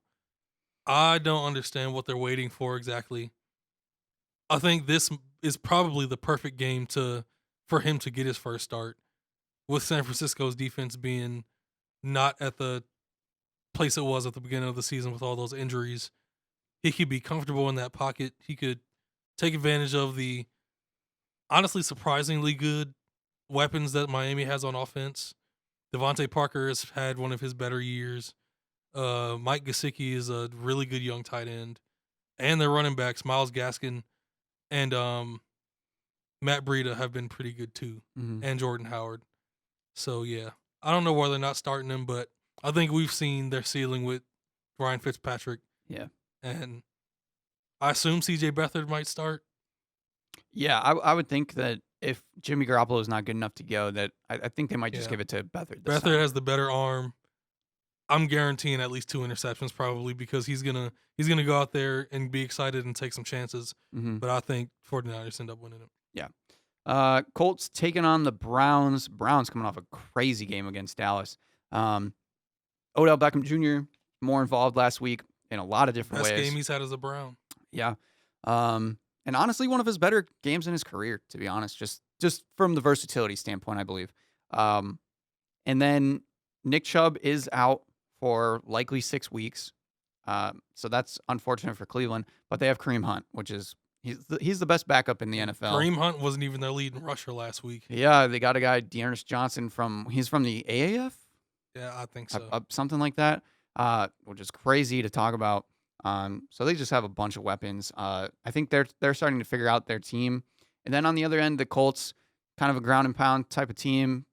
I don't understand what they're waiting for exactly. I think this is probably the perfect game for him to get his first start, with San Francisco's defense being not at the place it was at the beginning of the season with all those injuries. He could be comfortable in that pocket. He could take advantage of the honestly surprisingly good weapons that Miami has on offense. Devontae Parker has had one of his better years. Mike Gesicki is a really good young tight end. And their running backs, Myles Gaskin and Matt Breida, have been pretty good too. Mhm. And Jordan Howard. So, yeah. I don't know why they're not starting him, but I think we've seen their ceiling with Ryan Fitzpatrick. Yeah. And I assume CJ Beathard might start. Yeah, I would think that if Jimmy Garoppolo is not good enough to go, that I think they might just Yeah. give it to Beathard this Beathard time. has the better arm. I'm guaranteeing at least 2 interceptions probably because he's gonna go out there and be excited and take some chances. Mhm. But I think 49ers end up winning it. Colts taking on the Browns. Browns coming off a crazy game against Dallas. Odell Beckham Jr. more involved last week in a lot of different Best ways. game he's had as a Brown. Yeah. And honestly, one of his better games in his career, to be honest, just from the versatility standpoint, I believe. And then Nick Chubb is out for likely 6 weeks. So that's unfortunate for Cleveland, but they have Kareem Hunt, which is he's the best backup in the NFL. Kareem Hunt wasn't even their leading rusher last week. Yeah, they got a guy, Dearness Johnson he's from the AAF, Yeah, I think so. something like that, which is crazy to talk about. So they just have a bunch of weapons. I think they're starting to figure out their team. And then on the other end, the Colts, kind of a ground and pound type of team.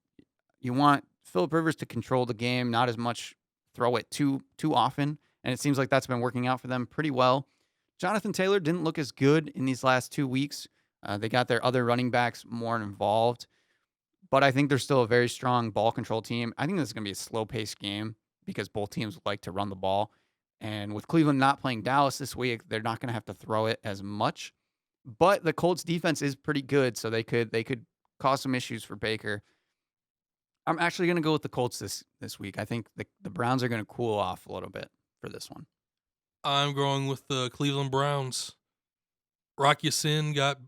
You want Phillip Rivers to control the game, not as much throw it too often. And it seems like that's been working out for them pretty well. Jonathan Taylor didn't look as good in these last 2 weeks. They got their other running backs more involved. But I think they're still a very strong ball control team. I think this is going to be a slow-paced game because both teams like to run the ball. And with Cleveland not playing Dallas this week, they're not going to have to throw it as much. But the Colts defense is pretty good, so they could cause some issues for Baker. I'm actually going to go with the Colts this week. I think the Browns are going to cool off a little bit for this one. I'm going with the Cleveland Browns. Rock Ya-Sin got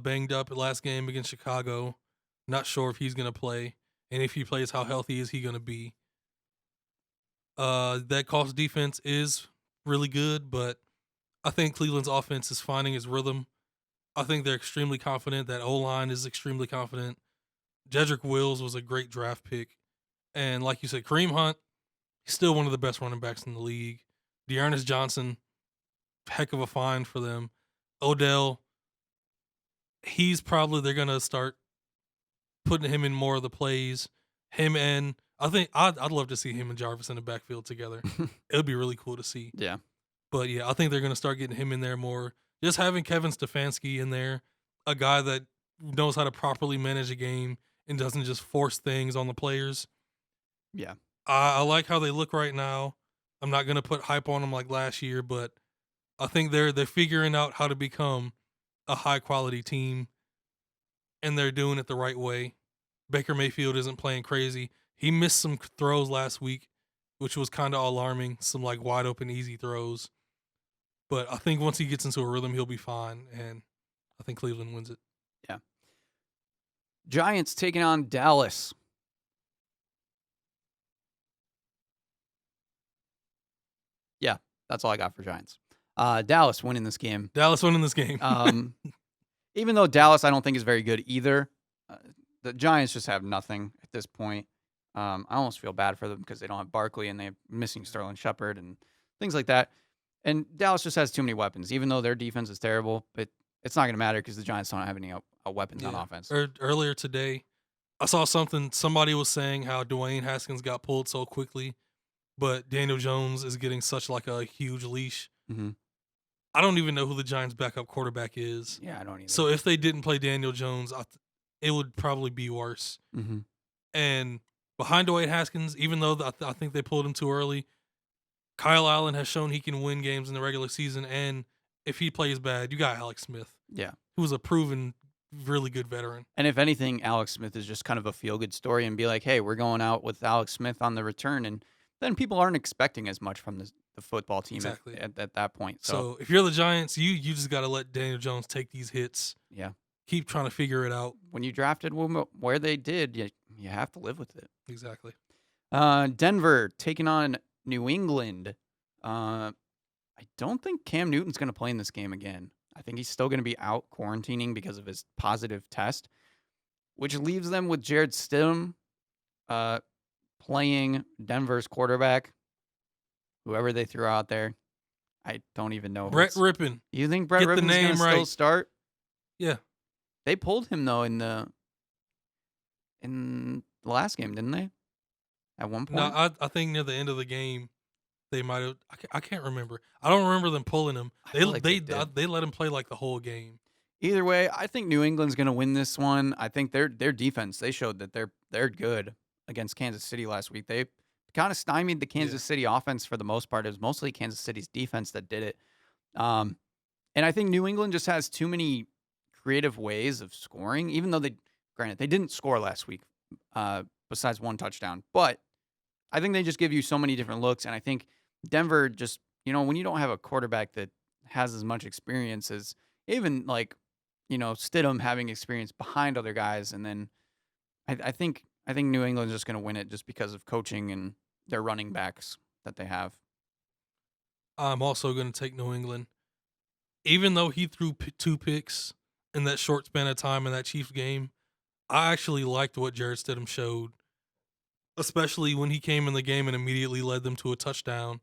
banged up at last game against Chicago. Not sure if he's going to play. And if he plays, how healthy is he going to be? That Colts defense is really good, but I think Cleveland's offense is finding its rhythm. I think they're extremely confident. That O-line is extremely confident. Jedrick Wills was a great draft pick. And like you said, Kareem Hunt, he's still one of the best running backs in the league. Dearness Johnson, heck of a find for them. Odell, they're going to start putting him in more of the plays. I'd love to see him and Jarvis in the backfield together. It would be really cool to see. Yeah. But yeah, I think they're going to start getting him in there more. Just having Kevin Stefanski in there, a guy that knows how to properly manage a game and doesn't just force things on the players. Yeah. I like how they look right now. I'm not going to put hype on them like last year, but I think they're figuring out how to become a high-quality team, and they're doing it the right way. Baker Mayfield isn't playing crazy. He missed some throws last week, which was kind of alarming, some like wide-open, easy throws. But I think once he gets into a rhythm, he'll be fine, and I think Cleveland wins it. Yeah. Giants taking on Dallas. That's all I got for Giants. Dallas winning this game. Dallas winning this game. Even though Dallas I don't think is very good either, the Giants just have nothing at this point. I almost feel bad for them because they don't have Barkley and they're missing Sterling Shepard and things like that. And Dallas just has too many weapons. Even though their defense is terrible, but it's not going to matter because the Giants don't have any weapons on offense. Earlier today, I saw somebody was saying how Dwayne Haskins got pulled so quickly, but Daniel Jones is getting such like a huge leash. Mm-hmm. I don't even know who the Giants' backup quarterback is. Yeah, I don't either. So if they didn't play Daniel Jones, it would probably be worse. Mm-hmm. And behind Dwayne Haskins, even though I think they pulled him too early, Kyle Allen has shown he can win games in the regular season. And if he plays bad, you got Alex Smith. Yeah. Who was a proven, really good veteran. And if anything, Alex Smith is just kind of a feel-good story and be like, hey, we're going out with Alex Smith on the return. And then people aren't expecting as much from the football team at that point. So if you're the Giants, you just got to let Daniel Jones take these hits. Yeah. Keep trying to figure it out. When you drafted where they did, you have to live with it. Exactly. Denver taking on New England. I don't think Cam Newton's going to play in this game again. I think he's still going to be out quarantining because of his positive test, which leaves them with Jared Stidham playing Denver's quarterback, whoever they threw out there. I don't even know. Brett Rippon. You think Brett Rippon's going to still start? Yeah. They pulled him, though, in the last game, didn't they? At one point? No, I think near the end of the game, they might have. I can't remember. I don't remember them pulling him. They let him play like the whole game. Either way, I think New England's going to win this one. I think their defense, they showed that they're good against Kansas City last week. They kind of stymied the Kansas City offense for the most part. It was mostly Kansas City's defense that did it. And I think New England just has too many creative ways of scoring, even though they didn't score last week besides one touchdown. But I think they just give you so many different looks. And I think Denver just, when you don't have a quarterback that has as much experience as even like, Stidham having experience behind other guys. And then I think New England's just going to win it just because of coaching and their running backs that they have. I'm also going to take New England. Even though he threw 2 picks in that short span of time in that Chiefs game, I actually liked what Jared Stidham showed, especially when he came in the game and immediately led them to a touchdown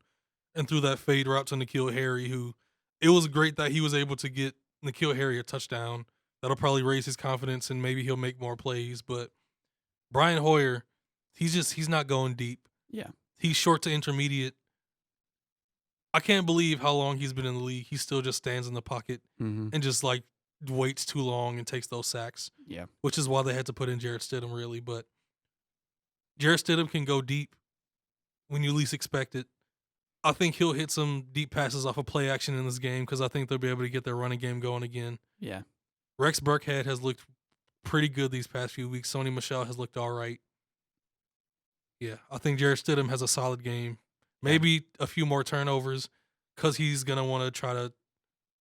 and threw that fade route to N'Keal Harry, who it was great that he was able to get N'Keal Harry a touchdown. That'll probably raise his confidence and maybe he'll make more plays. But Brian Hoyer, he's not going deep. Yeah. He's short to intermediate. I can't believe how long he's been in the league. He still just stands in the pocket and just like waits too long and takes those sacks. Yeah. Which is why they had to put in Jared Stidham, really. But Jared Stidham can go deep when you least expect it. I think he'll hit some deep passes off of play action in this game because I think they'll be able to get their running game going again. Yeah. Rex Burkhead has looked pretty good these past few weeks. Sony Michel has looked all right. Yeah, I think Jared Stidham has a solid game. Maybe a few more turnovers because he's going to want to try to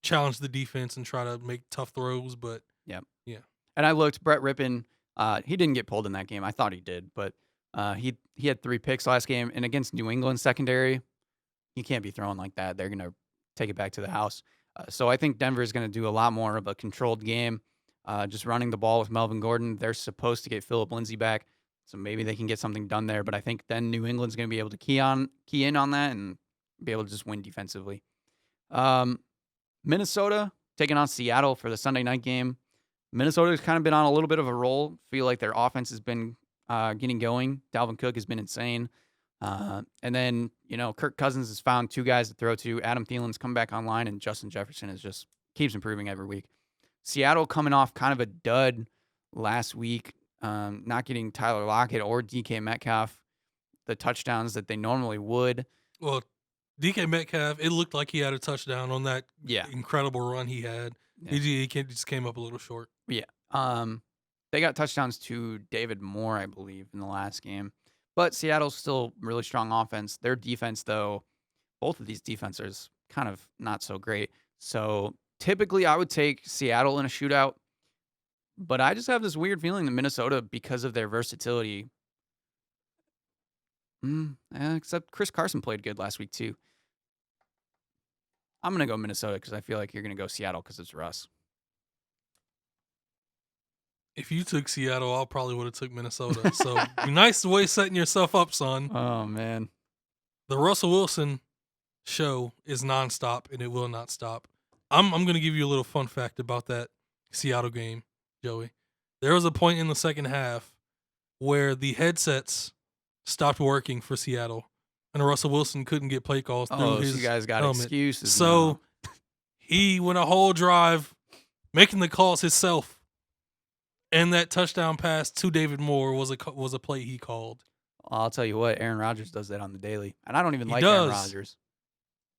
challenge the defense and try to make tough throws. But yeah. And I looked, Brett Rippon, he didn't get pulled in that game. I thought he did, but he had 3 picks last game. And against New England secondary, you can't be throwing like that. They're going to take it back to the house. So I think Denver is going to do a lot more of a controlled game, just running the ball with Melvin Gordon. They're supposed to get Phillip Lindsay back, so maybe they can get something done there. But I think then New England's going to be able to key in on that and be able to just win defensively. Minnesota taking on Seattle for the Sunday night game. Minnesota's kind of been on a little bit of a roll. Feel like their offense has been getting going. Dalvin Cook has been insane. And then, Kirk Cousins has found 2 guys to throw to. Adam Thielen's come back online, and Justin Jefferson is just keeps improving every week. Seattle coming off kind of a dud last week, not getting Tyler Lockett or DK Metcalf the touchdowns that they normally would. Well, DK Metcalf, it looked like he had a touchdown on that incredible run he had. Yeah. He just came up a little short. Yeah. They got touchdowns to David Moore, I believe, in the last game. But Seattle's still really strong offense. Their defense, though, both of these defenses kind of not so great. So typically I would take Seattle in a shootout. But I just have this weird feeling that Minnesota, because of their versatility, except Chris Carson played good last week too. I'm going to go Minnesota because I feel like you're going to go Seattle because it's Russ. If you took Seattle, I probably would have took Minnesota. So nice way setting yourself up, son. Oh, man. The Russell Wilson show is nonstop, and it will not stop. I'm going to give you a little fun fact about that Seattle game, Joey. There was a point in the second half where the headsets stopped working for Seattle, and Russell Wilson couldn't get play calls through his so you guys got helmet. excuses So now. he went a whole drive making the calls himself. And that touchdown pass to David Moore was a play he called. I'll tell you what, Aaron Rodgers does that on the daily, and I don't even He like Aaron does. Rodgers.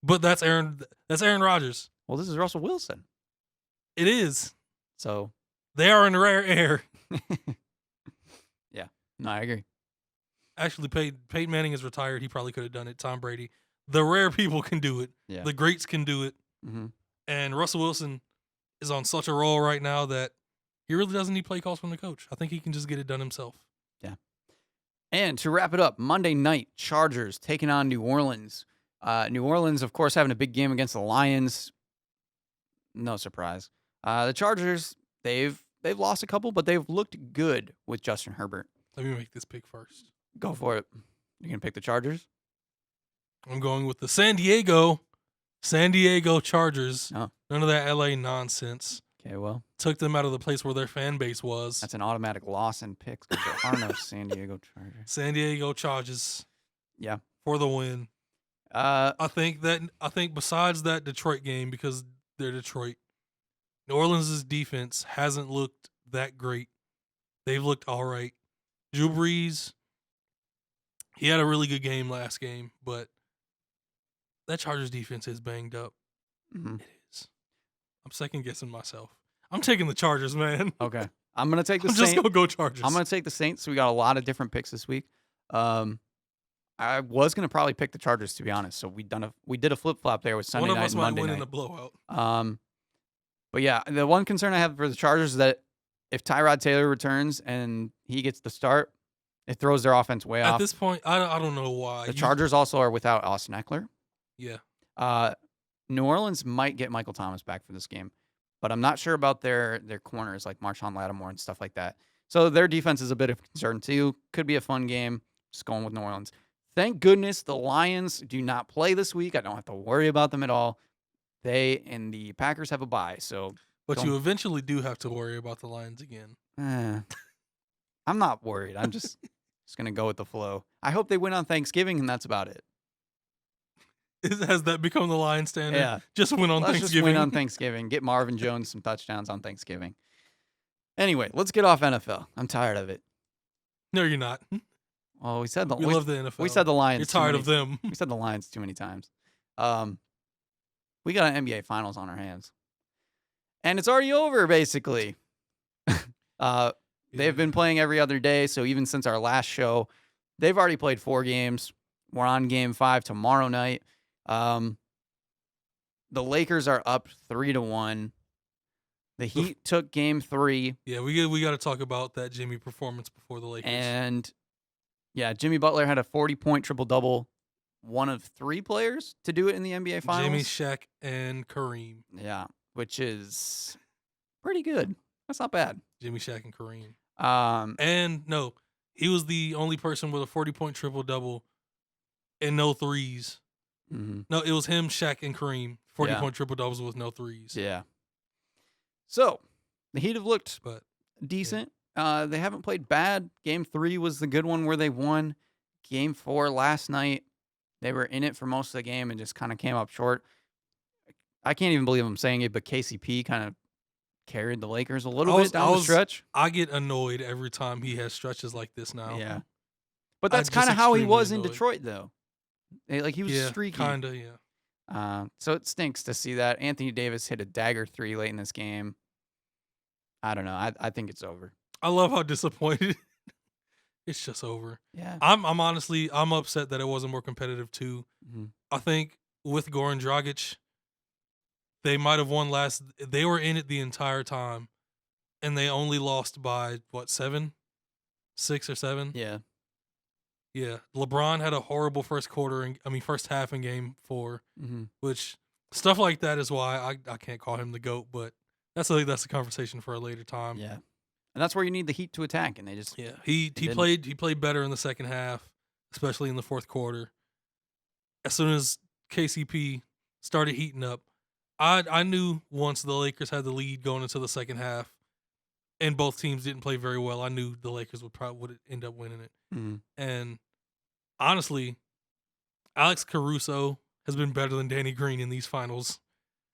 But that's Aaron Rodgers. Well, this is Russell Wilson, It is. so They are in rare air. yeah, no, I agree. Actually, Peyton Manning is retired. He probably could have done it. Tom Brady. The rare people can do it. Yeah, The greats can do it. mm-hmm. And Russell Wilson is on such a roll right now that he really doesn't need play calls from the coach. I think he can just get it done himself. Yeah. And to wrap it up, Monday night, Chargers taking on New Orleans. New Orleans, of course, having a big game against the Lions. No surprise. The Chargers, they've lost a couple, but they've looked good with Justin Herbert. Let me make this pick first. Go for it. You're going to pick the Chargers? I'm going with the San Diego Chargers. Oh. None of that LA nonsense. Okay, well, Took them out of the place where their fan base was. that's an automatic loss in picks because there are no San Diego Chargers. San Diego Chargers. Yeah. For the win. I think besides that Detroit game, because they're Detroit, New Orleans' defense hasn't looked that great. They've looked all right. Drew Brees, he had a really good game last game, but that Chargers defense is banged up. Mm-hmm. It is. I'm second guessing myself. I'm taking the Chargers, man. Okay. I'm going to take the I'm Saints. just going to go Chargers. I'm going to take the Saints. We got a lot of different picks this week. I was going to probably pick the Chargers, to be honest. So we did a flip-flop there with Sunday One of night us and might Monday win night. in a blowout. But yeah, the one concern I have for the Chargers is that if Tyrod Taylor returns and he gets the start, it throws their offense way At off. this point, I don't know why. The Chargers also are without Austin Eckler. Yeah. New Orleans might get Michael Thomas back for this game, but I'm not sure about their corners like Marshawn Lattimore and stuff like that. So their defense is a bit of concern too. Could be a fun game. Just going with New Orleans. Thank goodness the Lions do not play this week. I don't have to worry about them at all. They and the Packers have a bye, so. But you eventually do have to worry about the Lions again. I'm not worried. I'm just gonna go with the flow. I hope they win on Thanksgiving, and that's about it. Has that become the Lions standard? Yeah. Just win on Let's Thanksgiving. just win on Thanksgiving. Get Marvin Jones some touchdowns on Thanksgiving. Anyway, let's get off NFL. I'm tired of it. No, you're not. Oh, we said the We love the NFL. We said the Lions. You're tired of them. We said the Lions too many times. We got an NBA Finals on our hands, and it's already over basically. They've been playing every other day, so even since our last show, they've already played 4 games. We're on Game 5 tomorrow night. The Lakers are up 3-1. The Heat took Game 3. Yeah, we got to talk about that Jimmy performance before the Lakers. And yeah, Jimmy Butler had a 40-point triple-double. One of 3 players to do it in the NBA Finals. Jimmy, Shaq, and Kareem. Yeah, which is pretty good. That's not bad. Jimmy, Shaq, and Kareem. And no, he was the only person with a 40-point triple-double and no threes. Mm-hmm. No, it was him, Shaq, and Kareem. 40-point triple-doubles with no threes. Yeah. So, the Heat have looked decent. Yeah. They haven't played bad. Game 3 was the good one where they won. Game 4 last night, they were in it for most of the game and just kind of came up short. I can't even believe I'm saying it, but KCP kind of carried the Lakers a little bit down the stretch. I get annoyed every time he has stretches like this now. Yeah. But that's kind of how he was in Detroit, though. He was streaky. Kind of, yeah. So it stinks to see that. Anthony Davis hit a dagger 3 late in this game. I don't know. I think it's over. I love how disappointed. It's just over. Yeah. I'm honestly upset that it wasn't more competitive too. Mm-hmm. I think with Goran Dragic, they might have won last. They were in it the entire time, and they only lost by 7, 6 or 7. Yeah. Yeah. LeBron had a horrible first half in Game 4, mm-hmm. which Stuff like that is why I can't call him the GOAT, but that's a conversation for a later time. Yeah. And that's where you need the Heat to attack, and they just Yeah, he they didn't. played better in the second half, especially in the fourth quarter. As soon as KCP started heating up, I knew once the Lakers had the lead going into the second half, and both teams didn't play very well. I knew the Lakers would end up winning it. Mhm. And honestly, Alex Caruso has been better than Danny Green in these finals.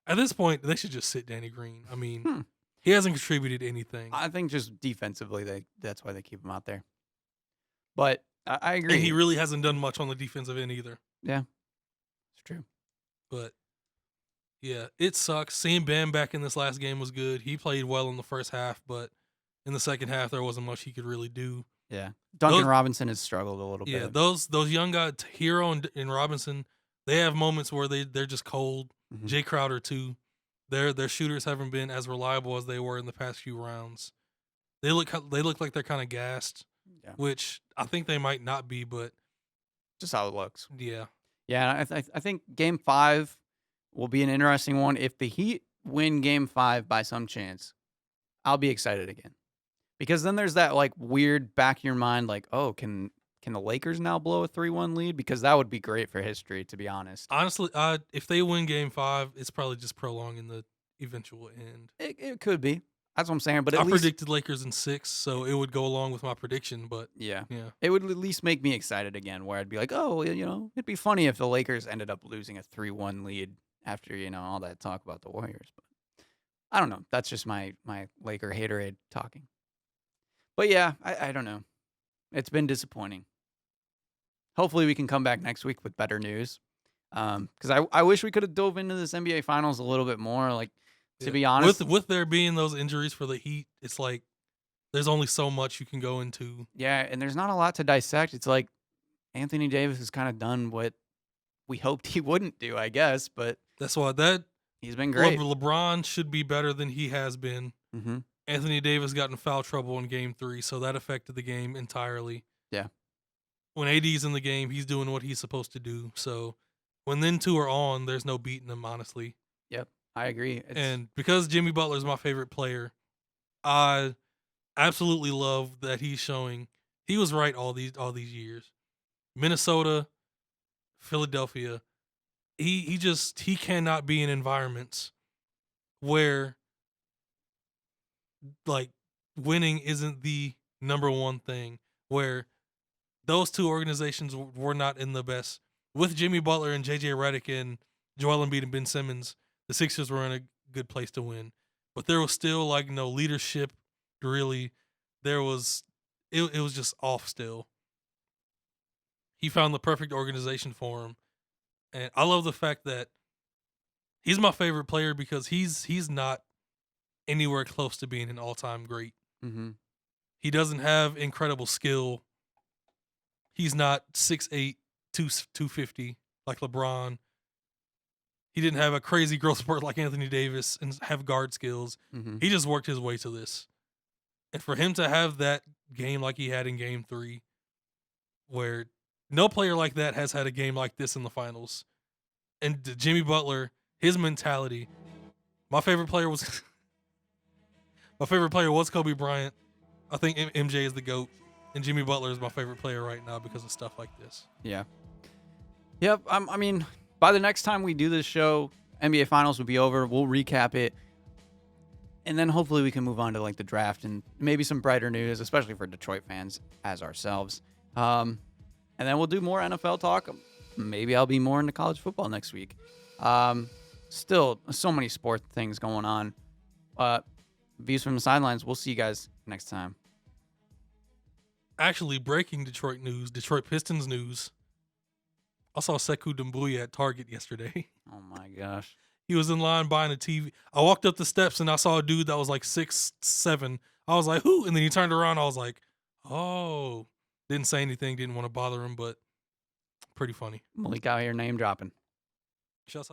At this point, they should just sit Danny Green. I mean, Hmm. he hasn't contributed anything. I think just defensively, that's why they keep him out there. But I And agree. he really hasn't done much on the defensive end either. Yeah, it's true. But yeah, it sucks. Seeing Bam back in this last game was good. He played well in the first half, but in the second half there wasn't much he could really do. Yeah, Duncan Those- Robinson has struggled a little Yeah, bit. those young guys, Hero and Robinson, they have moments where they're just cold. Mhm. Jay Crowder too. Their shooters haven't been as reliable as they were in the past few rounds. They look like they're kind of gassed, Yeah, which I think they might not be, but just how it looks. yeah. Yeah, I think Game 5 will be an interesting one. If the Heat win Game 5 by some chance, I'll be excited again. Because then there's that like weird back of your mind, like, oh, can the Lakers now blow a 3-1 lead? Because that would be great for history, to be honest. Honestly, if they win Game 5, it's probably just prolonging the eventual end. It could be. That's what I'm saying. But I at least, predicted Lakers in 6, so it would go along with my prediction. But yeah, yeah, it would at least make me excited again. Where I'd be like, oh, it'd be funny if the Lakers ended up losing a 3-1 lead after all that talk about the Warriors. But I don't know. That's just my Laker haterade talking. But yeah, I don't know. It's been disappointing. Hopefully we can come back next week with better news. Because I wish we could have dove into this NBA Finals a little bit more. Like, to yeah. be honest, with there being those injuries for the Heat, it's like there's only so much you can go into. yeah, and there's not a lot to dissect. It's like Anthony Davis has kind of done what we hoped he wouldn't do, I guess. But That's why that he's been great. LeBron should be better than he has been. Mm-hmm. Anthony Davis got in foul trouble in Game 3, so that affected the game entirely. Yeah. When AD's in the game, he's doing what he's supposed to do. So when them two are on, there's no beating them, honestly. Yep, I agree. And because Jimmy Butler's my favorite player, I absolutely love that he's showing he was right all these years. Minnesota, Philadelphia, he cannot be in environments where like winning isn't the number one thing, where those two organizations were not in the best. With Jimmy Butler and JJ Redick and Joel Embiid and Ben Simmons, the Sixers were in a good place to win. But there was still like no leadership, really. There was it was just off still. He found the perfect organization for him. And I love the fact that he's my favorite player because he's not anywhere close to being an all-time great. Mm-hmm. He doesn't have incredible skill. He's not 6'8", 250 like LeBron. He didn't have a crazy growth spurt like Anthony Davis and have guard skills. Mm-hmm. He just worked his way to this. And for him to have that game like he had in Game 3, where no player like that has had a game like this in the finals. And Jimmy Butler, his mentality. My favorite player was Kobe Bryant. I think MJ is the GOAT. And Jimmy Butler is my favorite player right now because of stuff like this. Yeah. Yep. I mean, by the next time we do this show, NBA Finals will be over. We'll recap it. And then hopefully we can move on to like the draft and maybe some brighter news, especially for Detroit fans as ourselves. And then we'll do more NFL talk. Maybe I'll be more into college football next week. Still, so many sport things going on. Views from the sidelines. We'll see you guys next time. Actually, breaking Detroit news, Detroit Pistons news. I saw Sekou Doumbouya at Target yesterday. Oh my gosh. He was in line buying a TV. I walked up the steps and I saw a dude that was like 6'7". I was like, who? And then he turned around. I was like, oh. Didn't say anything. Didn't want to bother him, but pretty funny. Malik out here name dropping. Shouts